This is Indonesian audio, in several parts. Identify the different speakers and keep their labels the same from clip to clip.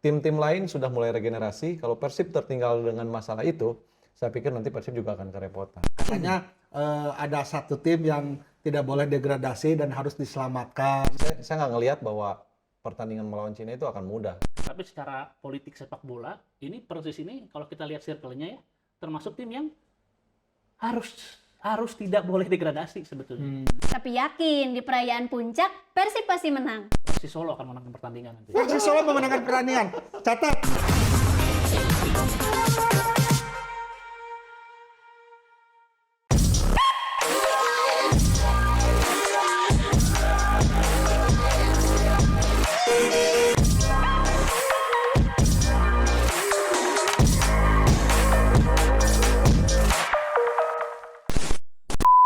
Speaker 1: tim-tim lain sudah mulai regenerasi. Kalau Persib tertinggal dengan masalah itu, saya pikir nanti Persib juga akan kerepotan.
Speaker 2: Katanya ada satu tim yang tidak boleh degradasi dan harus diselamatkan.
Speaker 1: Saya nggak ngelihat bahwa pertandingan melawan Cina itu akan mudah.
Speaker 3: Tapi secara politik sepak bola, ini Persis ini kalau kita lihat circle-nya ya, termasuk tim yang harus tidak boleh degradasi sebetulnya.
Speaker 4: Tapi yakin di perayaan puncak Persib pasti menang.
Speaker 3: Persis Solo akan menangkan pertandingan nanti.
Speaker 2: Persis Solo memenangkan pertandingan. Catat.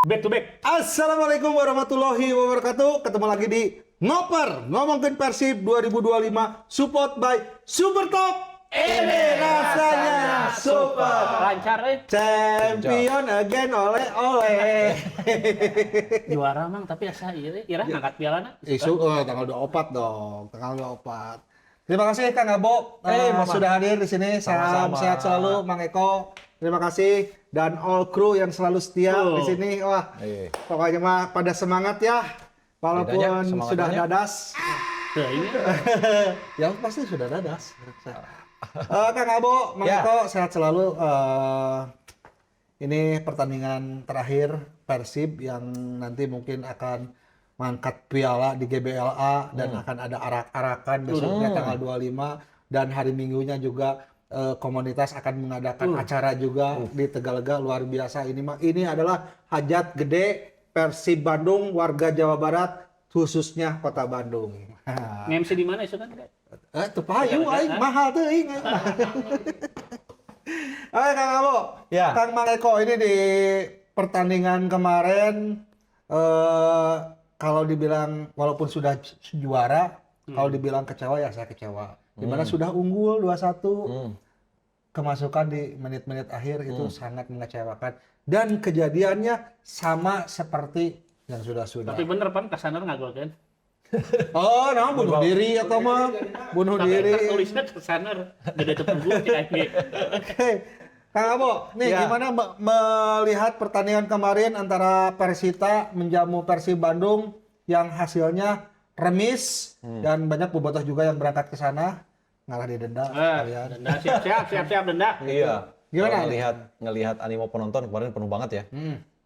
Speaker 3: Back to back.
Speaker 2: Assalamualaikum warahmatullahi wabarakatuh. Ketemu lagi di Ngoper Ngomongin Persib 2025 support by Super Top. Ini rasanya super.
Speaker 3: Lancar
Speaker 2: Champion again oleh.
Speaker 3: Juara mang tapi asa ira ngangkat pialana.
Speaker 2: Isu tanggal 24 dong, tanggal 24. Terima kasih Kang Abo sudah hadir di sini. Salam
Speaker 1: Sama-sama.
Speaker 2: sehat selalu Mang Eko. Terima kasih dan all crew yang selalu setia di sini. Wah,
Speaker 1: Iya.
Speaker 2: pokoknya mah pada semangat ya. Walaupun
Speaker 1: Bedanya, semangat
Speaker 2: sudah
Speaker 1: bedanya.
Speaker 2: dadas.
Speaker 3: Tuh, ini
Speaker 2: Ya pasti sudah dadas. Kang Abo, Mang
Speaker 3: Ya.
Speaker 2: Eko sehat selalu. Ini pertandingan terakhir Persib yang nanti mungkin akan mengangkat piala di GBLA dan akan ada arak-arakan besoknya tanggal 25 dan hari Minggunya juga komunitas akan mengadakan acara juga di Tegalega luar biasa. Ini adalah hajat gede Persib Bandung warga Jawa Barat khususnya Kota Bandung.
Speaker 3: MC di mana itu kan?
Speaker 2: Teu payu aing mahal teuing. Oke Kang Abo,
Speaker 1: Ya.
Speaker 2: Kang Mang Eko ini di pertandingan kemarin kalau dibilang walaupun sudah juara, kalau dibilang kecewa ya saya kecewa. Dimana sudah unggul 2-1, kemasukan di menit-menit akhir itu sangat mengecewakan dan kejadiannya sama seperti yang sudah-sudah.
Speaker 3: Tapi bener pan Kasanar ngagol kan?
Speaker 2: Oh, nah bunuh diri atau mah bunuh
Speaker 3: Tapi
Speaker 2: diri.
Speaker 3: tulisnya Kasanar beda tepunggu kayak
Speaker 2: Oke, Kang Abo, nih
Speaker 1: Ya.
Speaker 2: gimana melihat pertandingan kemarin antara Persita menjamu Persib Bandung yang hasilnya remis dan banyak bobotoh juga yang berangkat ke sana ngalah di denda kalian.
Speaker 3: Denda siap denda.
Speaker 1: Iya.
Speaker 2: Gimana?
Speaker 1: Kalau ngelihat animo penonton kemarin penuh banget ya.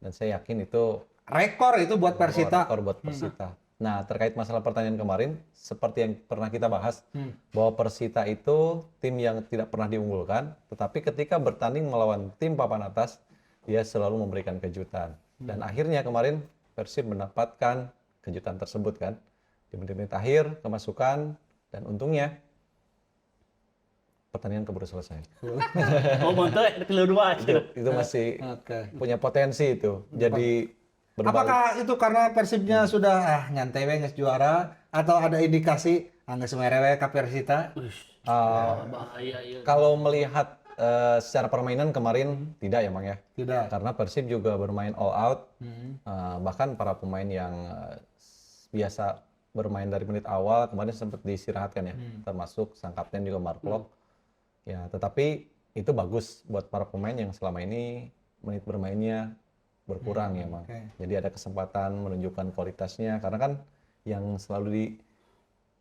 Speaker 1: Dan saya yakin itu
Speaker 2: Rekor itu buat Persita.
Speaker 1: rekor buat Persita. Nah, terkait masalah pertandingan kemarin, seperti yang pernah kita bahas, bahwa Persita itu tim yang tidak pernah diunggulkan, tetapi ketika bertanding melawan tim papan atas, dia selalu memberikan kejutan. Dan akhirnya kemarin Persib mendapatkan kejutan tersebut kan. Di menit-menit akhir, kemasukan, dan untungnya pertandingan keburu selesai.
Speaker 3: Oh, monte kedua.
Speaker 1: Itu masih
Speaker 2: Oke.
Speaker 1: punya potensi itu. Jadi berbalik.
Speaker 2: Apakah itu karena Persibnya sudah nyantai we geus juara atau ada indikasi geus merewe ka Persita?
Speaker 3: Bahaya ya.
Speaker 1: Kalau melihat secara permainan kemarin tidak ya Mang ya.
Speaker 2: Tidak.
Speaker 1: Karena Persib juga bermain all out. Bahkan para pemain yang biasa bermain dari menit awal kemarin sempat diistirahatkan ya. Termasuk sang kapten juga Mark Locke. Ya, tetapi itu bagus buat para pemain yang selama ini menit bermainnya berkurang ya Mang.
Speaker 2: Oke.
Speaker 1: Jadi ada kesempatan menunjukkan kualitasnya karena kan yang selalu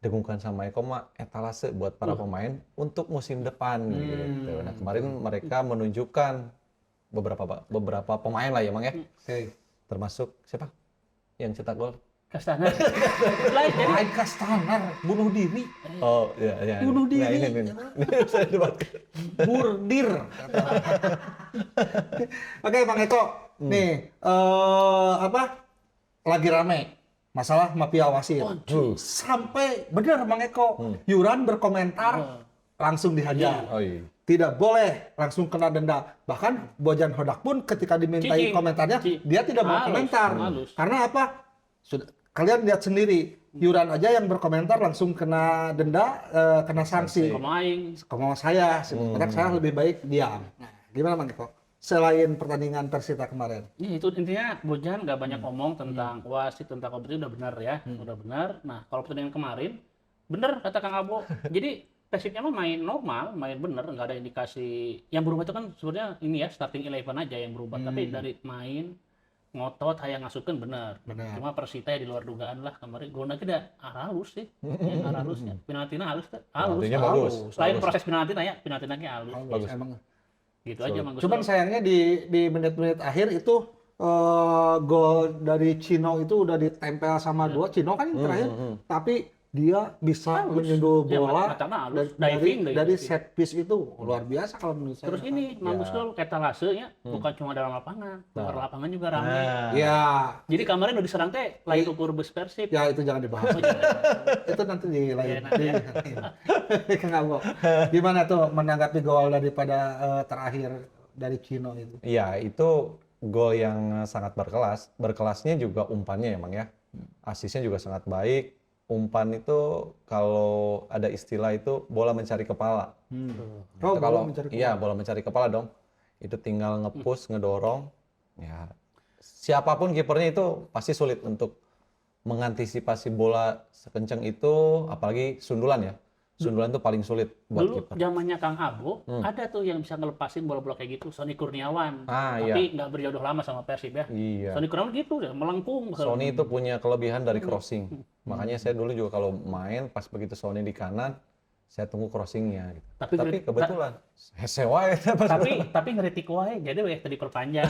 Speaker 1: didengungkan sama Eko mah etalase buat para pemain untuk musim depan gitu. Nah, kemarin mereka menunjukkan beberapa pemain lah ya Mang ya.
Speaker 2: Oke.
Speaker 1: Termasuk siapa? Yang cetak gol?
Speaker 3: Kasanar. Lain jadi
Speaker 2: Aing Kastanar bunuh diri.
Speaker 1: Oh, iya.
Speaker 2: Bunuh diri.
Speaker 1: Nah, ini. Saya debatkan.
Speaker 2: Burdir. Oke, Bang Eko. Nih, lagi rame masalah mafia wasit. Sampai bener Bang Eko, Yuran berkomentar langsung dihajar.
Speaker 1: Oh iya.
Speaker 2: Tidak boleh langsung kena denda. Bahkan Bojan Hodak pun ketika dimintai
Speaker 3: Cicing.
Speaker 2: komentarnya, dia tidak mau
Speaker 3: Halus,
Speaker 2: komentar.
Speaker 3: halus.
Speaker 2: Karena apa? Kalian lihat sendiri, Yuran aja yang berkomentar langsung kena denda, kena sanksi.
Speaker 3: pemain.
Speaker 2: Kalau saya, sebenarnya saya lebih baik diam. Nah, gimana Mang Eko? Selain pertandingan Persita kemarin.
Speaker 3: Ini itu intinya Bojan nggak banyak ngomong tentang wasit, tentang kompetisi udah benar ya, udah benar. Nah kalau pertandingan kemarin, bener kata Kang Abo. Jadi Persibnya mah main normal, main bener, nggak ada indikasi. Yang berubah itu kan sebenarnya ini ya starting 11 aja yang berubah. Tapi dari main ngotot hayang ngasupkeun bener.
Speaker 2: Bener.
Speaker 3: Cuma Persita ya di luar dugaan lah kemarin. Golna ge da halus sih. Ya, halusnya. Penaltina halus teh. Halus.
Speaker 1: Penaltinya bagus.
Speaker 3: Lain proses penaltina ya, penaltina ge halus.
Speaker 2: Bagus. Emang.
Speaker 3: Gitu aja Mang Gus.
Speaker 2: Cuman sayangnya di menit-menit akhir itu gol dari Cino itu udah ditempel sama dua. Cino kan yang terakhir, tapi dia bisa
Speaker 3: Halus.
Speaker 2: menyundul
Speaker 3: Ya,
Speaker 2: bola
Speaker 3: macamnya halus.
Speaker 2: dari
Speaker 3: Diving.
Speaker 2: set piece itu luar biasa kalau menurut saya.
Speaker 3: Terus ini Mang Gus Dul etalase ya, bukan cuma dalam lapangan, luar lapangan juga rame.
Speaker 1: Nah,
Speaker 2: Ya,
Speaker 3: Jadi kemarin udah diserang teh lain ukur bus Persib.
Speaker 2: ya itu jangan dibahas.
Speaker 3: Oh, jangan.
Speaker 2: Itu nanti di lain.
Speaker 3: Ya, nanti ya.
Speaker 2: Kang Abo, gimana tuh menanggapi gol daripada terakhir dari Cino itu?
Speaker 1: iya itu gol yang sangat berkelas. Berkelasnya juga umpannya emang ya. Asisnya juga sangat baik. Umpan itu kalau ada istilah itu bola mencari kepala.
Speaker 2: Oh,
Speaker 1: Itu
Speaker 2: bola mencari
Speaker 1: iya bola mencari kepala dong. Itu tinggal nge-push, ngedorong. Ya siapapun kipernya itu pasti sulit untuk mengantisipasi bola sekencang itu, apalagi sundulan ya. Sundulan itu paling sulit buat
Speaker 3: Dulu
Speaker 1: kiper.
Speaker 3: zamannya Kang Abo, ada tuh yang bisa ngelepasin bola-bola kayak gitu, Sony Kurniawan.
Speaker 1: Ah,
Speaker 3: Tapi nggak berjodoh lama sama Persib ya.
Speaker 1: Iya.
Speaker 3: Sony Kurniawan gitu ya, melengkung.
Speaker 1: Sony itu punya kelebihan dari crossing. Makanya saya dulu juga kalau main pas begitu Sony di kanan, saya tunggu crossingnya. Gitu.
Speaker 3: Tapi
Speaker 1: Tapi kebetulan saya sewa ya.
Speaker 3: tapi ngeritik wae, jadi weh tadi perpanjang.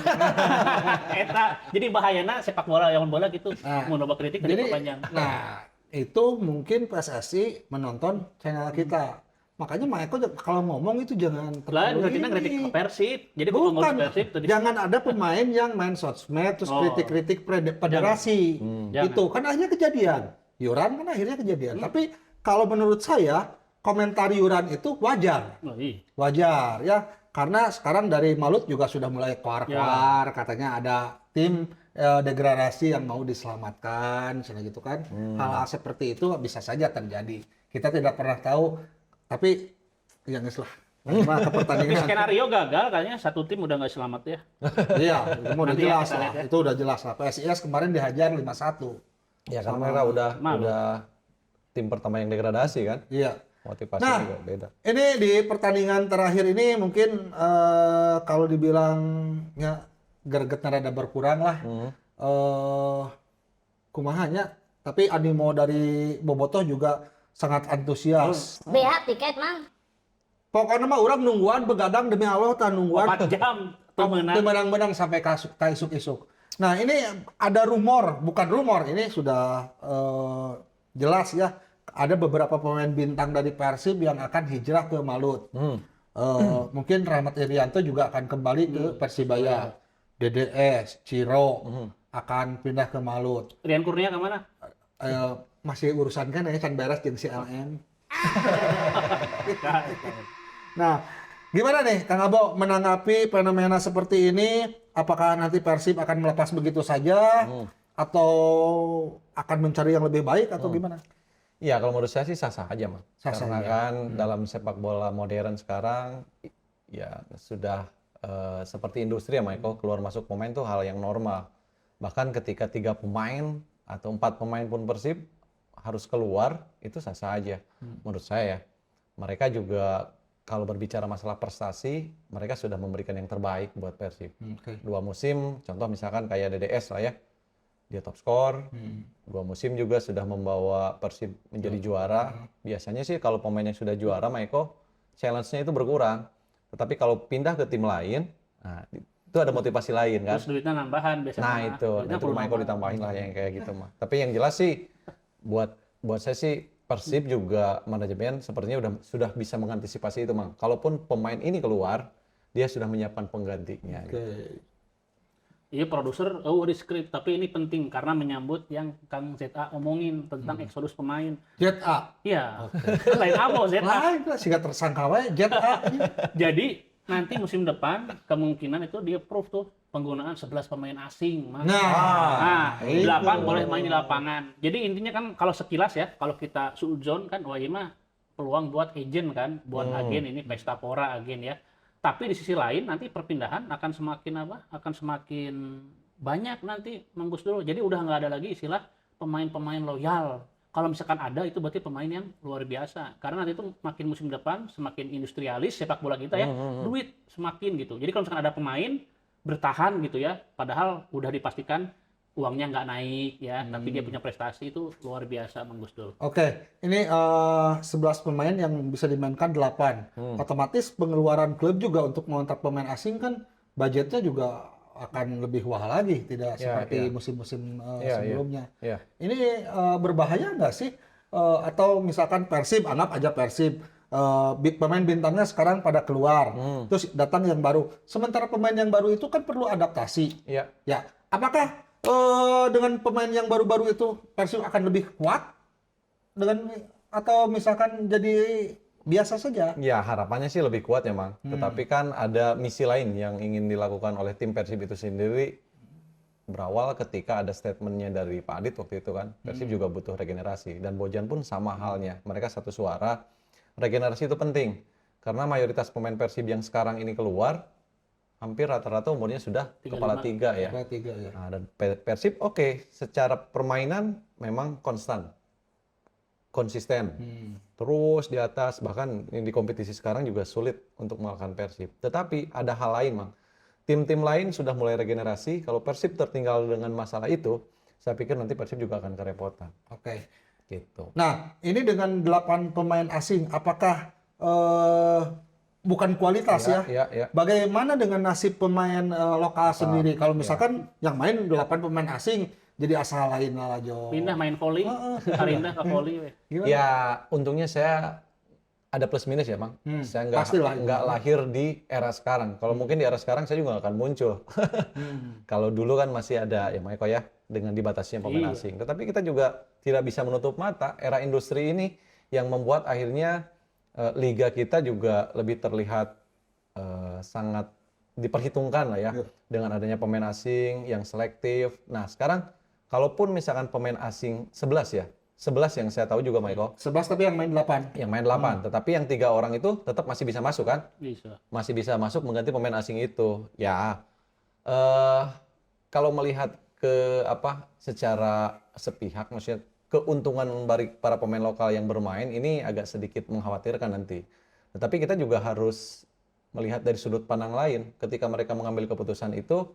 Speaker 3: Eta, jadi bahayana sepak bola yang bola gitu. Mau nyoba kritik tadi perpanjang.
Speaker 2: Nah, itu mungkin PSSI menonton channel kita. Makanya Maeko kalau ngomong itu jangan
Speaker 3: Lah,
Speaker 2: terlalu
Speaker 3: kita ngeritik
Speaker 2: ini.
Speaker 3: ke Persib. Jadi bukan
Speaker 2: Bukan,
Speaker 3: Persib tadi.
Speaker 2: jangan ada pemain yang main sosmed terus
Speaker 3: Oh.
Speaker 2: kritik-kritik federasi.
Speaker 3: Jangan.
Speaker 2: Itu kan akhirnya kejadian. Yuran kan akhirnya kejadian. Tapi kalau menurut saya komentar Yuran itu wajar.
Speaker 3: Oh, iya.
Speaker 2: Wajar ya. Karena sekarang dari Malut juga sudah mulai keluar-keluar katanya ada tim degradasi yang mau diselamatkan, misalnya gitu kan. Hal-hal seperti itu bisa saja terjadi. Kita tidak pernah tahu, tapi ya nggak lah. Cuma ke
Speaker 3: Tapi
Speaker 2: pertandingan.
Speaker 3: skenario gagal kayaknya satu tim udah nggak selamat ya.
Speaker 2: Iya, itu udah
Speaker 3: Nanti ya
Speaker 2: jelas
Speaker 3: kita
Speaker 2: lah.
Speaker 3: lihat ya.
Speaker 2: Itu udah jelas lah. PSIS kemarin dihajar 5-1.
Speaker 1: Ya karena mereka
Speaker 3: Malu.
Speaker 1: udah tim pertama yang degradasi kan.
Speaker 2: Iya.
Speaker 1: Motivasi
Speaker 2: Nah,
Speaker 1: juga beda.
Speaker 2: ini di pertandingan terakhir ini mungkin kalau dibilang ya gregetnya rada berkurang lah. Kumahanya, tapi animo dari Bobotoh juga sangat antusias.
Speaker 4: BH tiket mah.
Speaker 2: Pokoknya mah orang nungguan begadang demi Allah tah nungguan
Speaker 3: 4 jam tuh menang.
Speaker 2: menang-menang sampai ka isuk-isuk. Nah, ini ada rumor, bukan rumor, ini sudah jelas ya. Ada beberapa pemain bintang dari Persib yang akan hijrah ke Malut. Mungkin Rahmat Irianto juga akan kembali ke Persibaya. DDS, Ciro akan pindah ke Malut.
Speaker 3: Rian Kurnia kemana?
Speaker 2: Masih urusan kan ya, can beres jeung si LM. Nah, gimana nih Kang Abo menanggapi fenomena seperti ini? Apakah nanti Persib akan melepas begitu saja atau akan mencari yang lebih baik atau gimana?
Speaker 1: Iya, kalau menurut saya sih sah-sah aja, Mas.
Speaker 2: Sah-sah
Speaker 1: Karena
Speaker 2: aja.
Speaker 1: kan dalam sepak bola modern sekarang, ya sudah seperti industri ya, Michael, keluar masuk pemain tuh hal yang normal. Bahkan ketika 3 pemain atau 4 pemain pun Persib harus keluar, itu sah-sah aja. Menurut saya ya. Mereka juga kalau berbicara masalah prestasi, mereka sudah memberikan yang terbaik buat Persib.
Speaker 2: Oke.
Speaker 1: 2 musim, contoh misalkan kayak DDS lah ya. Dia top skor, 2 musim juga sudah membawa Persib menjadi juara. Biasanya sih kalau pemain yang sudah juara, Maiko, challenge-nya itu berkurang. Tetapi kalau pindah ke tim lain, nah, itu ada motivasi lain kan.
Speaker 3: Terus duitnya nambahan biasanya.
Speaker 1: Nah itu Maiko ditambahin lah yang kayak gitu mah. Tapi yang jelas sih, buat saya sih Persib juga manajemen sepertinya sudah bisa mengantisipasi itu, Mang. Kalaupun pemain ini keluar, dia sudah menyiapkan penggantinya.
Speaker 2: Oke.
Speaker 1: Gitu.
Speaker 3: Iya produser, di skrip, tapi ini penting karena menyambut yang Kang ZA omongin tentang eksodus pemain.
Speaker 2: Jet A.
Speaker 3: Iya, lain apa ZA.
Speaker 2: Lain lah, sehingga tersangka wae Jet A.
Speaker 3: Jadi nanti musim depan kemungkinan itu dia proof tuh penggunaan 11 pemain asing. Mas.
Speaker 2: Nah, itu.
Speaker 3: 8 boleh main di lapangan. Jadi intinya kan kalau sekilas ya, kalau kita suudzon kan, wah ini mah peluang buat agent kan, buat agen ini pesta pora agen ya. Tapi di sisi lain nanti perpindahan akan semakin apa? Akan semakin banyak nanti Mang Gus dulu. Jadi udah nggak ada lagi istilah pemain-pemain loyal. kalau misalkan ada itu berarti pemain yang luar biasa. Karena nanti itu makin musim depan semakin industrialis sepak bola kita ya, duit semakin gitu. Jadi kalau misalkan ada pemain bertahan gitu ya, padahal udah dipastikan uangnya nggak naik ya, tapi dia punya prestasi itu luar biasa Bang Gusdul.
Speaker 2: Oke, ini 11 pemain yang bisa dimainkan 8. Otomatis pengeluaran klub juga untuk mengontrak pemain asing kan budgetnya juga akan lebih wah lagi, tidak seperti musim-musim sebelumnya.
Speaker 1: Iya.
Speaker 2: Ini berbahaya nggak sih? Atau misalkan Persib, anggap aja Persib, pemain bintangnya sekarang pada keluar, terus datang yang baru. Sementara pemain yang baru itu kan perlu adaptasi.
Speaker 1: Iya.
Speaker 2: Ya, apakah dengan pemain yang baru-baru itu Persib akan lebih kuat atau misalkan jadi biasa saja?
Speaker 1: Ya, harapannya sih lebih kuat ya, Mang. Tetapi kan ada misi lain yang ingin dilakukan oleh tim Persib itu sendiri. Berawal ketika ada statementnya dari Pak Adit waktu itu kan, Persib juga butuh regenerasi. Dan Bojan pun sama halnya. Mereka satu suara, regenerasi itu penting. Karena mayoritas pemain Persib yang sekarang ini keluar, hampir rata-rata umurnya sudah
Speaker 3: 35.
Speaker 1: kepala 3 ya.
Speaker 2: Kepala 3 ya.
Speaker 1: Nah, dan Persib oke, secara permainan memang konsisten, terus di atas, bahkan di kompetisi sekarang juga sulit untuk mengalahkan Persib. Tetapi ada hal lain, Mang. Tim-tim lain sudah mulai regenerasi, kalau Persib tertinggal dengan masalah itu, saya pikir nanti Persib juga akan kerepotan.
Speaker 2: Oke.
Speaker 1: Gitu.
Speaker 2: Nah, ini dengan 8 pemain asing, apakah bukan kualitas ya?
Speaker 1: Ya.
Speaker 2: Bagaimana dengan nasib pemain lokal sendiri? Kalau misalkan yang main 8 pemain asing, jadi asal lain lah Jo.
Speaker 3: Pindah main volley, pindah ke volley. weh.
Speaker 2: Gimana?
Speaker 1: Ya, untungnya saya ada plus minus ya, Mang. Saya
Speaker 2: pastilah.
Speaker 1: nggak lahir di era sekarang. Kalau mungkin di era sekarang saya juga nggak akan muncul. Kalau dulu kan masih ada ya, Maiko ya, dengan dibatasinya pemain asing. Tetapi kita juga tidak bisa menutup mata era industri ini yang membuat akhirnya liga kita juga lebih terlihat sangat diperhitungkan lah ya, dengan adanya pemain asing yang selektif. Nah, sekarang kalaupun misalkan pemain asing 11 ya, 11 yang saya tahu juga Maiko,
Speaker 2: 11 tapi yang main 8.
Speaker 1: yang main 8, tetapi yang 3 orang itu tetap masih bisa masuk kan?
Speaker 3: Bisa.
Speaker 1: Masih bisa masuk mengganti pemain asing itu. Ya, kalau melihat ke secara sepihak, maksudnya keuntungan dari para pemain lokal yang bermain ini agak sedikit mengkhawatirkan nanti. Tetapi kita juga harus melihat dari sudut pandang lain. Ketika mereka mengambil keputusan itu,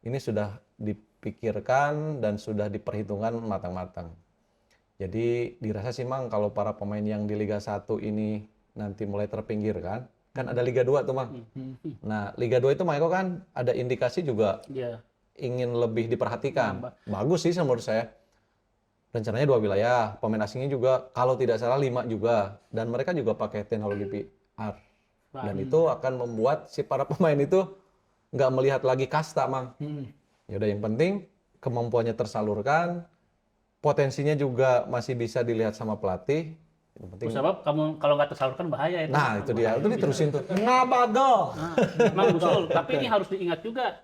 Speaker 1: ini sudah dipikirkan dan sudah diperhitungkan matang-matang. Jadi dirasa sih Mang, kalau para pemain yang di Liga 1 ini nanti mulai terpinggirkan, kan ada Liga 2 tuh Mang. Nah, Liga 2 itu Maiko kan ada indikasi juga ingin lebih diperhatikan. Bagus sih menurut saya. Rencananya 2 wilayah, pemain asingnya juga kalau tidak salah 5 juga. Dan mereka juga pakai teknologi VR. Dan itu akan membuat si para pemain itu nggak melihat lagi kasta, Mang. Yaudah, yang penting kemampuannya tersalurkan, potensinya juga masih bisa dilihat sama pelatih. Yang penting.
Speaker 3: Sebab kamu kalau nggak tersalurkan bahaya itu.
Speaker 1: Nah, itu dia. Itu diterusin tuh.
Speaker 2: Ngabagol.
Speaker 3: Memang betul. Tapi ini harus diingat juga.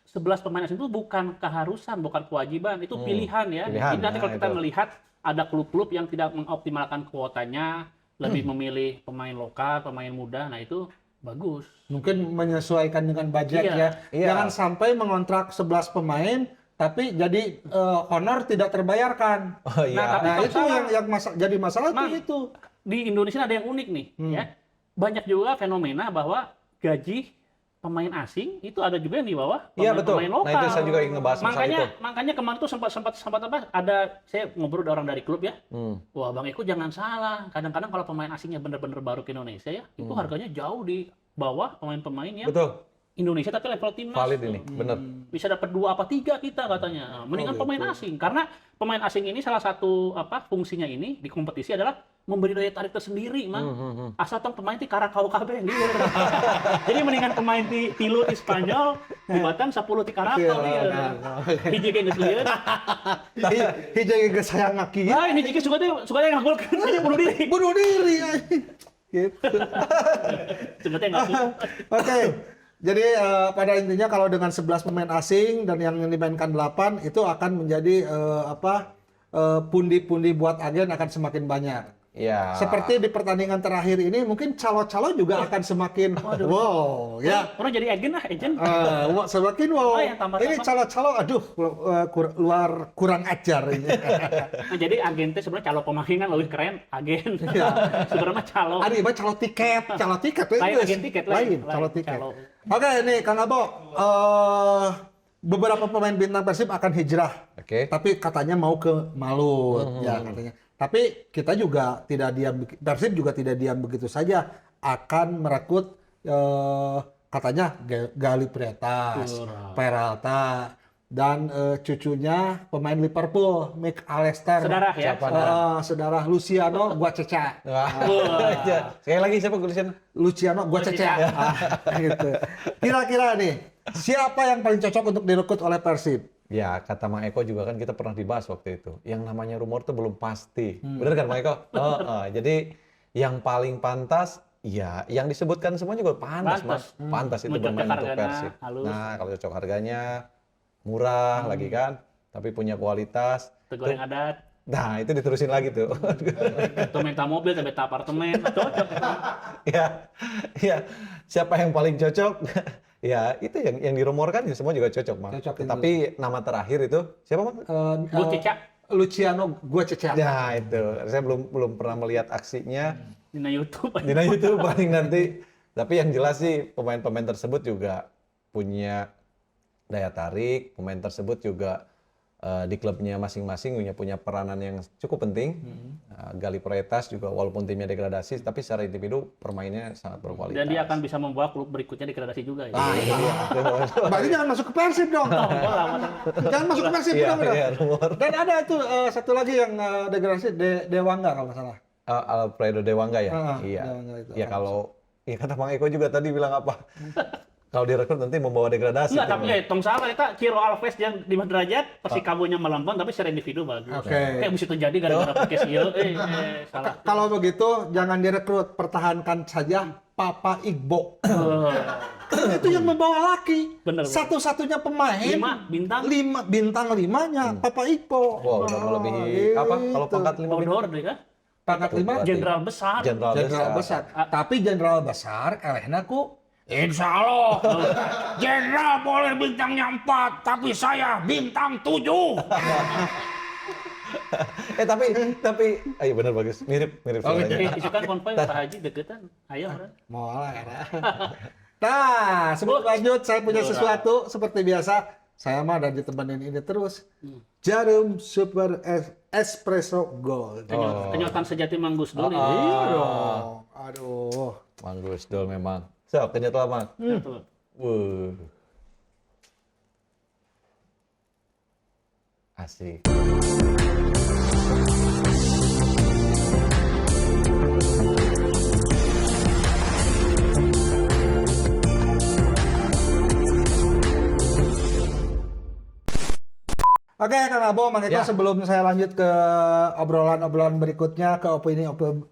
Speaker 3: 11 pemain asing itu bukan keharusan, bukan kewajiban, itu pilihan ya. Jadi nanti kalau kita melihat ada klub-klub yang tidak mengoptimalkan kuotanya, lebih memilih pemain lokal, pemain muda, nah itu bagus.
Speaker 2: Mungkin menyesuaikan dengan budget ya. Jangan sampai mengontrak 11 pemain tapi jadi honor tidak terbayarkan.
Speaker 1: Oh, iya.
Speaker 3: Nah,
Speaker 2: itu yang jadi masalah itu.
Speaker 3: Di Indonesia ada yang unik nih, ya. Banyak juga fenomena bahwa gaji pemain asing itu ada juga yang di bawah pemain lokal.
Speaker 1: Nah, itu saya juga ingin ngebahas masalah itu.
Speaker 3: Makanya kemarin tuh sempat ada saya ngobrol dengan orang dari klub ya. Wah, Bang Eko jangan salah. Kadang-kadang kalau pemain asingnya benar-benar baru ke Indonesia ya, itu harganya jauh di bawah pemain-pemain yang Indonesia tapi level timnas.
Speaker 1: Valid ini, benar.
Speaker 3: Bisa dapat 2 apa 3 kita katanya. Mendingan pemain asing karena pemain asing ini salah satu fungsinya ini di kompetisi adalah memberi daya tarik tersendiri, Mang. Asal tong pemain ti karakau kabeh gitu. Jadi mendingan pemain ti tilu di Spanyol, dibatan 10 ti karakau gitu. Hiji ge geus lieur.
Speaker 2: Hiji ge sayang ngaki.
Speaker 3: Ah, ini jika suka yang ngagolkeun saja bunuh diri.
Speaker 2: Bunuh diri anjing. Gitu.
Speaker 3: Sebenarnya enggak.
Speaker 2: Oke. Jadi pada intinya kalau dengan 11 pemain asing dan yang dimainkan 8 itu akan menjadi pundi-pundi buat agen akan semakin banyak.
Speaker 1: Ya.
Speaker 2: Seperti di pertandingan terakhir ini, mungkin calo-calo juga akan semakin wow, ya.
Speaker 3: Orang jadi agen lah, agent.
Speaker 2: Semakin wow.
Speaker 3: Oh, yang tambah-tambah.
Speaker 2: Ini calo-calo, aduh, kurang ajar ini.
Speaker 3: Nah, jadi agen teh sebenarnya calo pemain kan lebih keren, agen.
Speaker 2: Iya.
Speaker 3: Sebenarnya calo.
Speaker 2: Ada ibarat calo tiket
Speaker 3: Lain agen tiket,
Speaker 2: lain calo tiket.
Speaker 3: calo.
Speaker 2: Oke, nih Kang Abo, beberapa pemain bintang Persib akan hijrah.
Speaker 1: Oke.
Speaker 2: Tapi katanya mau ke Malut, ya katanya. Tapi kita juga tidak diam, Persib juga tidak diam begitu saja, akan merekrut katanya Gali Pretas, Peralta, dan cucunya pemain Liverpool, Mick Allister.
Speaker 3: Saudara ya.
Speaker 2: Saudara Luciano, gua Ceca.
Speaker 1: Sekali lagi siapa tulisan?
Speaker 2: Luciano, gua Ceca. Gitu. Kira-kira nih, siapa yang paling cocok untuk direkrut oleh Persib?
Speaker 1: Ya, kata Mang Eko juga kan kita pernah dibahas waktu itu. Yang namanya rumor itu belum pasti. Bener kan Mang Eko? Jadi yang paling pantas, ya yang disebutkan semua juga pantas, Mas. Pantas itu
Speaker 3: Cocok
Speaker 1: bermain untuk
Speaker 3: harganya,
Speaker 1: Persib.
Speaker 3: halus.
Speaker 1: Nah, kalau cocok harganya, murah lagi kan, tapi punya kualitas.
Speaker 3: Tegur yang adat.
Speaker 1: Nah, itu diterusin lagi tuh.
Speaker 3: Atau minta mobil, atau minta apartemen, cocok.
Speaker 1: Ya, ya. Siapa yang paling cocok? Ya, itu yang dirumorkan ya semua juga cocok, Mang.
Speaker 2: Cocok itu.
Speaker 1: Tapi nama terakhir itu siapa, Mang?
Speaker 3: Gua Ceca.
Speaker 2: Luciano, gua Ceca.
Speaker 1: Ya, itu. Saya belum pernah melihat aksinya
Speaker 3: Di YouTube.
Speaker 1: di YouTube paling nanti. Tapi yang jelas sih pemain-pemain tersebut juga punya daya tarik, pemain tersebut juga di klubnya masing-masing punya peranan yang cukup penting. Gali Pretas juga walaupun timnya degradasi, tapi secara individu permainnya sangat berkualitas.
Speaker 3: Dan dia akan bisa membawa klub berikutnya degradasi juga ya.
Speaker 2: Berarti jangan masuk ke Persib dong. Jangan masuk ke Persib
Speaker 1: Iya,
Speaker 2: udah.
Speaker 1: iya, rumor.
Speaker 2: Dan ada tuh satu lagi yang degradasi, Dewangga kalau nggak salah.
Speaker 1: Alfredo Dewangga ya?
Speaker 2: Iya,
Speaker 1: Iya.
Speaker 2: Dewangga itu.
Speaker 1: Ya kalau kata Mang Eko juga tadi bilang apa? Kalau direkrut nanti membawa degradasi.
Speaker 3: Enggak, tapi tong salah kita Ciro Alves yang 5 derajat pasti kabunya melempem tapi secara individu bagus.
Speaker 2: Oke.
Speaker 3: Kayak bisa terjadi gara-gara podcast ieu. Salah.
Speaker 2: Kalau begitu jangan direkrut, pertahankan saja Papa Igbo. Itu yang membawa laki.
Speaker 3: Bener.
Speaker 2: Satu-satunya pemain
Speaker 3: 5 bintang
Speaker 2: bintang 5-nya Papa Igbo.
Speaker 1: Wow, udah melebihi apa? Kalau pangkat 5 bintang?
Speaker 3: bodor deh kan.
Speaker 2: Pangkat 5
Speaker 1: Berarti
Speaker 3: Jenderal besar.
Speaker 2: jenderal besar. Tapi jenderal besar elehna ku Insya Allah, jenderal boleh bintangnya 4, tapi saya bintang 7.
Speaker 1: tapi ayo benar bagus. Mirip suaranya.
Speaker 3: Isu kan konvoy Pak Haji deketan. Ayo orang.
Speaker 2: Mau lah ya. Nah, sebelum lanjut, saya punya sesuatu seperti biasa. Saya mah dan ditemenin ini terus. Jarum Super Espresso Gold.
Speaker 3: Kenyotan sejati Mang Gus Dur.
Speaker 2: Iya dong. Aduh.
Speaker 1: Mang Gus Dul memang. So, kenyat lama. Asik.
Speaker 2: Oke, Kang Abo, Mang Eko,
Speaker 1: Ya.
Speaker 2: sebelum saya lanjut ke obrolan-obrolan berikutnya, ke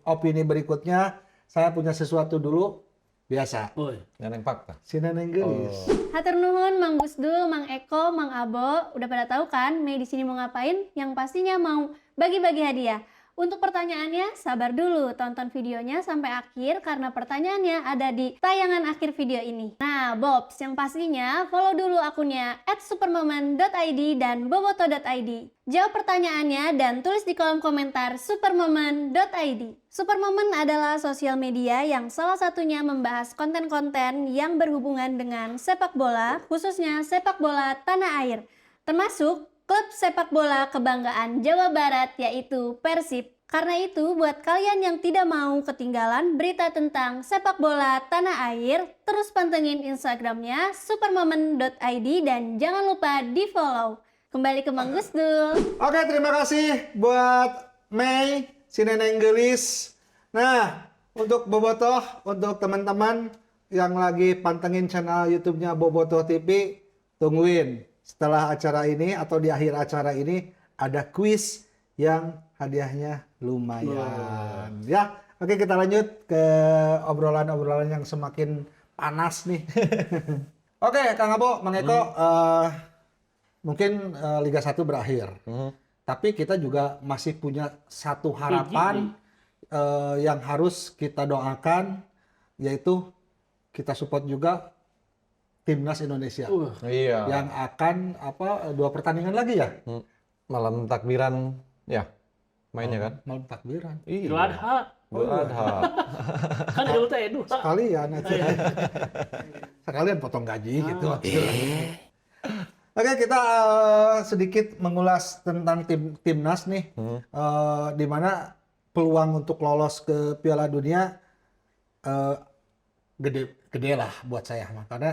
Speaker 2: opini berikutnya, saya punya sesuatu dulu. Biasa.
Speaker 3: Woi.
Speaker 1: Neneng fakta.
Speaker 2: Si Neneng Gelis.
Speaker 4: Hatur nuhun Mang Gusdul, Mang Eko, Mang Abo. Udah pada tahu kan Mei di sini mau ngapain? Yang pastinya mau bagi-bagi hadiah. Untuk pertanyaannya, sabar dulu, tonton videonya sampai akhir karena pertanyaannya ada di tayangan akhir video ini. Nah, Bobs, yang pastinya follow dulu akunnya @supermomen.id dan boboto.id. Jawab pertanyaannya dan tulis di kolom komentar supermomen.id. Supermomen adalah sosial media yang salah satunya membahas konten-konten yang berhubungan dengan sepak bola, khususnya sepak bola tanah air, termasuk klub sepak bola kebanggaan Jawa Barat yaitu Persib. Karena itu, buat kalian yang tidak mau ketinggalan berita tentang sepak bola tanah air, terus pantengin Instagramnya supermomen.id dan jangan lupa di follow. Kembali ke Mang Gusdul.
Speaker 2: Oke, terima kasih buat Mei, si Neneng Gelis. Nah, untuk Bobotoh, untuk teman-teman yang lagi pantengin channel YouTube-nya Bobotoh TV, tungguin. Setelah acara ini atau di akhir acara ini ada kuis yang hadiahnya lumayan. Ya, oke kita lanjut ke obrolan-obrolan yang semakin panas nih. Oke, Kang Abo, Mang Eko, mungkin Liga 1 berakhir. Tapi kita juga masih punya satu harapan yang harus kita doakan yaitu kita support juga timnas Indonesia
Speaker 1: Iya.
Speaker 2: yang akan 2 pertandingan lagi ya
Speaker 1: Malam takbiran ya mainnya kan.
Speaker 2: malam takbiran.
Speaker 1: Iya.
Speaker 3: Idul Adha.
Speaker 1: Idul Adha.
Speaker 3: Kan Idul Teh Idul.
Speaker 2: Sekalian sekalian potong gaji gitu. Oke, kita sedikit mengulas tentang timnas nih, di mana peluang untuk lolos ke Piala Dunia gede lah buat saya, karena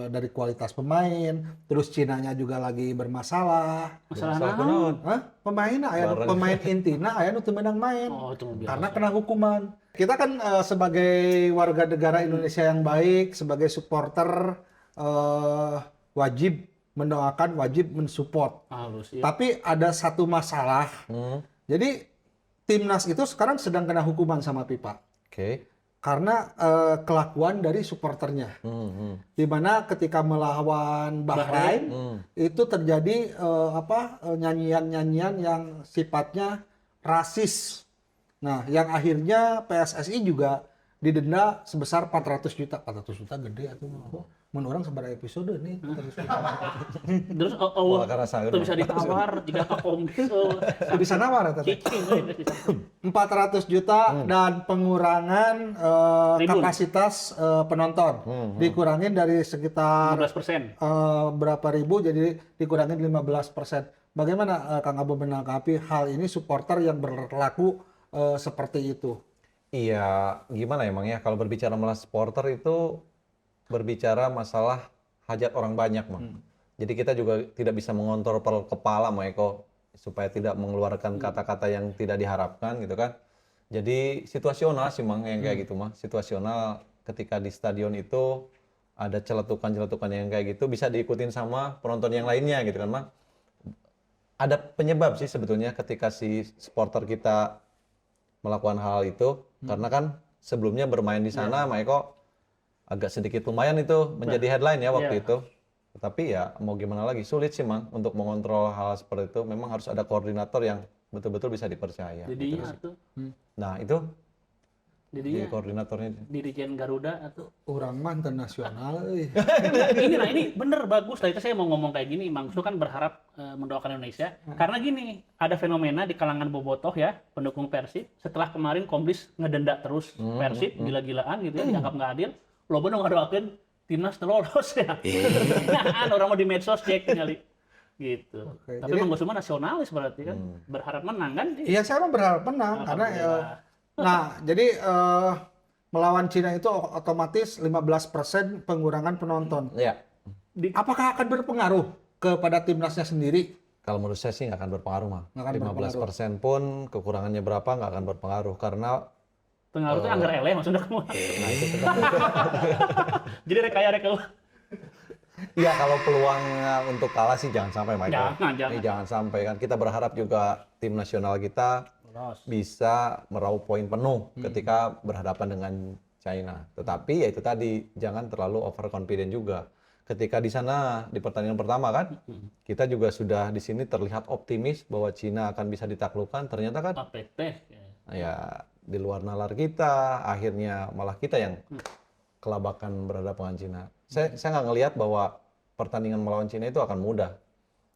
Speaker 2: dari kualitas pemain, terus Cinanya juga lagi bermasalah.
Speaker 3: Masalah
Speaker 1: Masalah
Speaker 3: naon?
Speaker 1: kunaon?
Speaker 2: Hah? Pemain intina aya nu teu menang main.
Speaker 3: Oh, itu biasa.
Speaker 2: Karena kena hukuman. Kita kan sebagai warga negara Indonesia yang baik, sebagai supporter wajib mendoakan, wajib mensupport.
Speaker 3: Halus ya.
Speaker 2: Tapi ada satu masalah. Jadi timnas itu sekarang sedang kena hukuman sama FIFA
Speaker 1: Oke.
Speaker 2: karena kelakuan dari supporternya. Di mana ketika melawan Bahrain itu terjadi nyanyian-nyanyian yang sifatnya rasis. Nah, yang akhirnya PSSI juga didenda sebesar 400 juta. 400 juta gede atuh. Mun urang sabar episode nih 400 juta.
Speaker 3: Terus
Speaker 1: Wah, karena sahur
Speaker 3: itu
Speaker 1: mah.
Speaker 3: bisa ditawar jika ke komdis.
Speaker 2: Bisa nawar eta teh.
Speaker 3: Cicing
Speaker 2: 400 juta dan pengurangan
Speaker 3: Tribun.
Speaker 2: kapasitas penonton. Dikurangin dari sekitar
Speaker 3: 15%.
Speaker 2: berapa ribu jadi dikurangin 15%. Bagaimana Kang Abo menanggapi hal ini supporter yang berlaku seperti itu?
Speaker 1: Iya, gimana emang ya kalau berbicara masalah supporter itu berbicara masalah hajat orang banyak, Mang. Jadi kita juga tidak bisa mengontrol per kepala, Mang Eko, supaya tidak mengeluarkan kata-kata yang tidak diharapkan gitu kan. Jadi situasional sih, Mang, yang kayak gitu, Mang. Situasional ketika di stadion itu ada celetukan-celetukan yang kayak gitu bisa diikutin sama penonton yang lainnya gitu kan, Mang. Ada penyebab sih sebetulnya ketika si supporter kita melakukan hal itu karena kan sebelumnya bermain di sana, Mang Eko agak sedikit lumayan itu menjadi headline ya waktu itu. Tapi ya mau gimana lagi, sulit sih Mang untuk mengontrol hal seperti itu. Memang harus ada koordinator yang betul-betul bisa dipercaya.
Speaker 3: Didinya
Speaker 1: gitu.
Speaker 3: atuh.
Speaker 1: Nah itu di
Speaker 3: Didinya
Speaker 1: koordinatornya.
Speaker 3: Dirjen Garuda atau
Speaker 2: Orang mah internasional euy.
Speaker 3: ini bener bagus. Tadi saya mau ngomong kayak gini, Mang Su kan berharap mendoakan Indonesia. Karena gini, ada fenomena di kalangan bobotoh ya, pendukung Persib. Setelah kemarin Komdis ngedenda terus Persib gila-gilaan gitu ya, dianggap nggak adil. Lo bener ngadoakeun timnas teu lolos ya. Nah, orang mau di medsos cek kali. Gitu.
Speaker 2: Oke,
Speaker 3: Tapi
Speaker 2: jadi-
Speaker 3: Mang Gusman nasionalis berarti kan, berharap menang kan?
Speaker 2: Iya, saya mah berharap menang karena jadi melawan Cina itu otomatis 15% pengurangan penonton.
Speaker 1: Ya,
Speaker 2: Apakah akan berpengaruh kepada timnasnya sendiri?
Speaker 1: kalau menurut saya sih nggak akan berpengaruh, Mang.
Speaker 2: Nggak akan
Speaker 1: 15% pun kekurangannya berapa nggak akan berpengaruh karena
Speaker 3: Pengaruh itu anggar eleh maksudnya kamu.
Speaker 1: nah, itu
Speaker 3: Jadi rek
Speaker 1: ya kalau peluangnya untuk kalah sih jangan sampai, Michael.
Speaker 3: Jangan.
Speaker 1: Ini jangan sampai kan. Kita berharap juga tim nasional kita bisa meraup poin penuh ketika berhadapan dengan China. Tetapi ya itu tadi jangan terlalu overconfident juga. Ketika di sana di pertandingan pertama kan, kita juga sudah di sini terlihat optimis bahwa China akan bisa ditaklukkan. Ternyata kan
Speaker 3: APT.
Speaker 1: ya di luar nalar kita, akhirnya malah kita yang kelabakan berhadapan dengan Cina. Saya nggak ngelihat bahwa pertandingan melawan Cina itu akan mudah.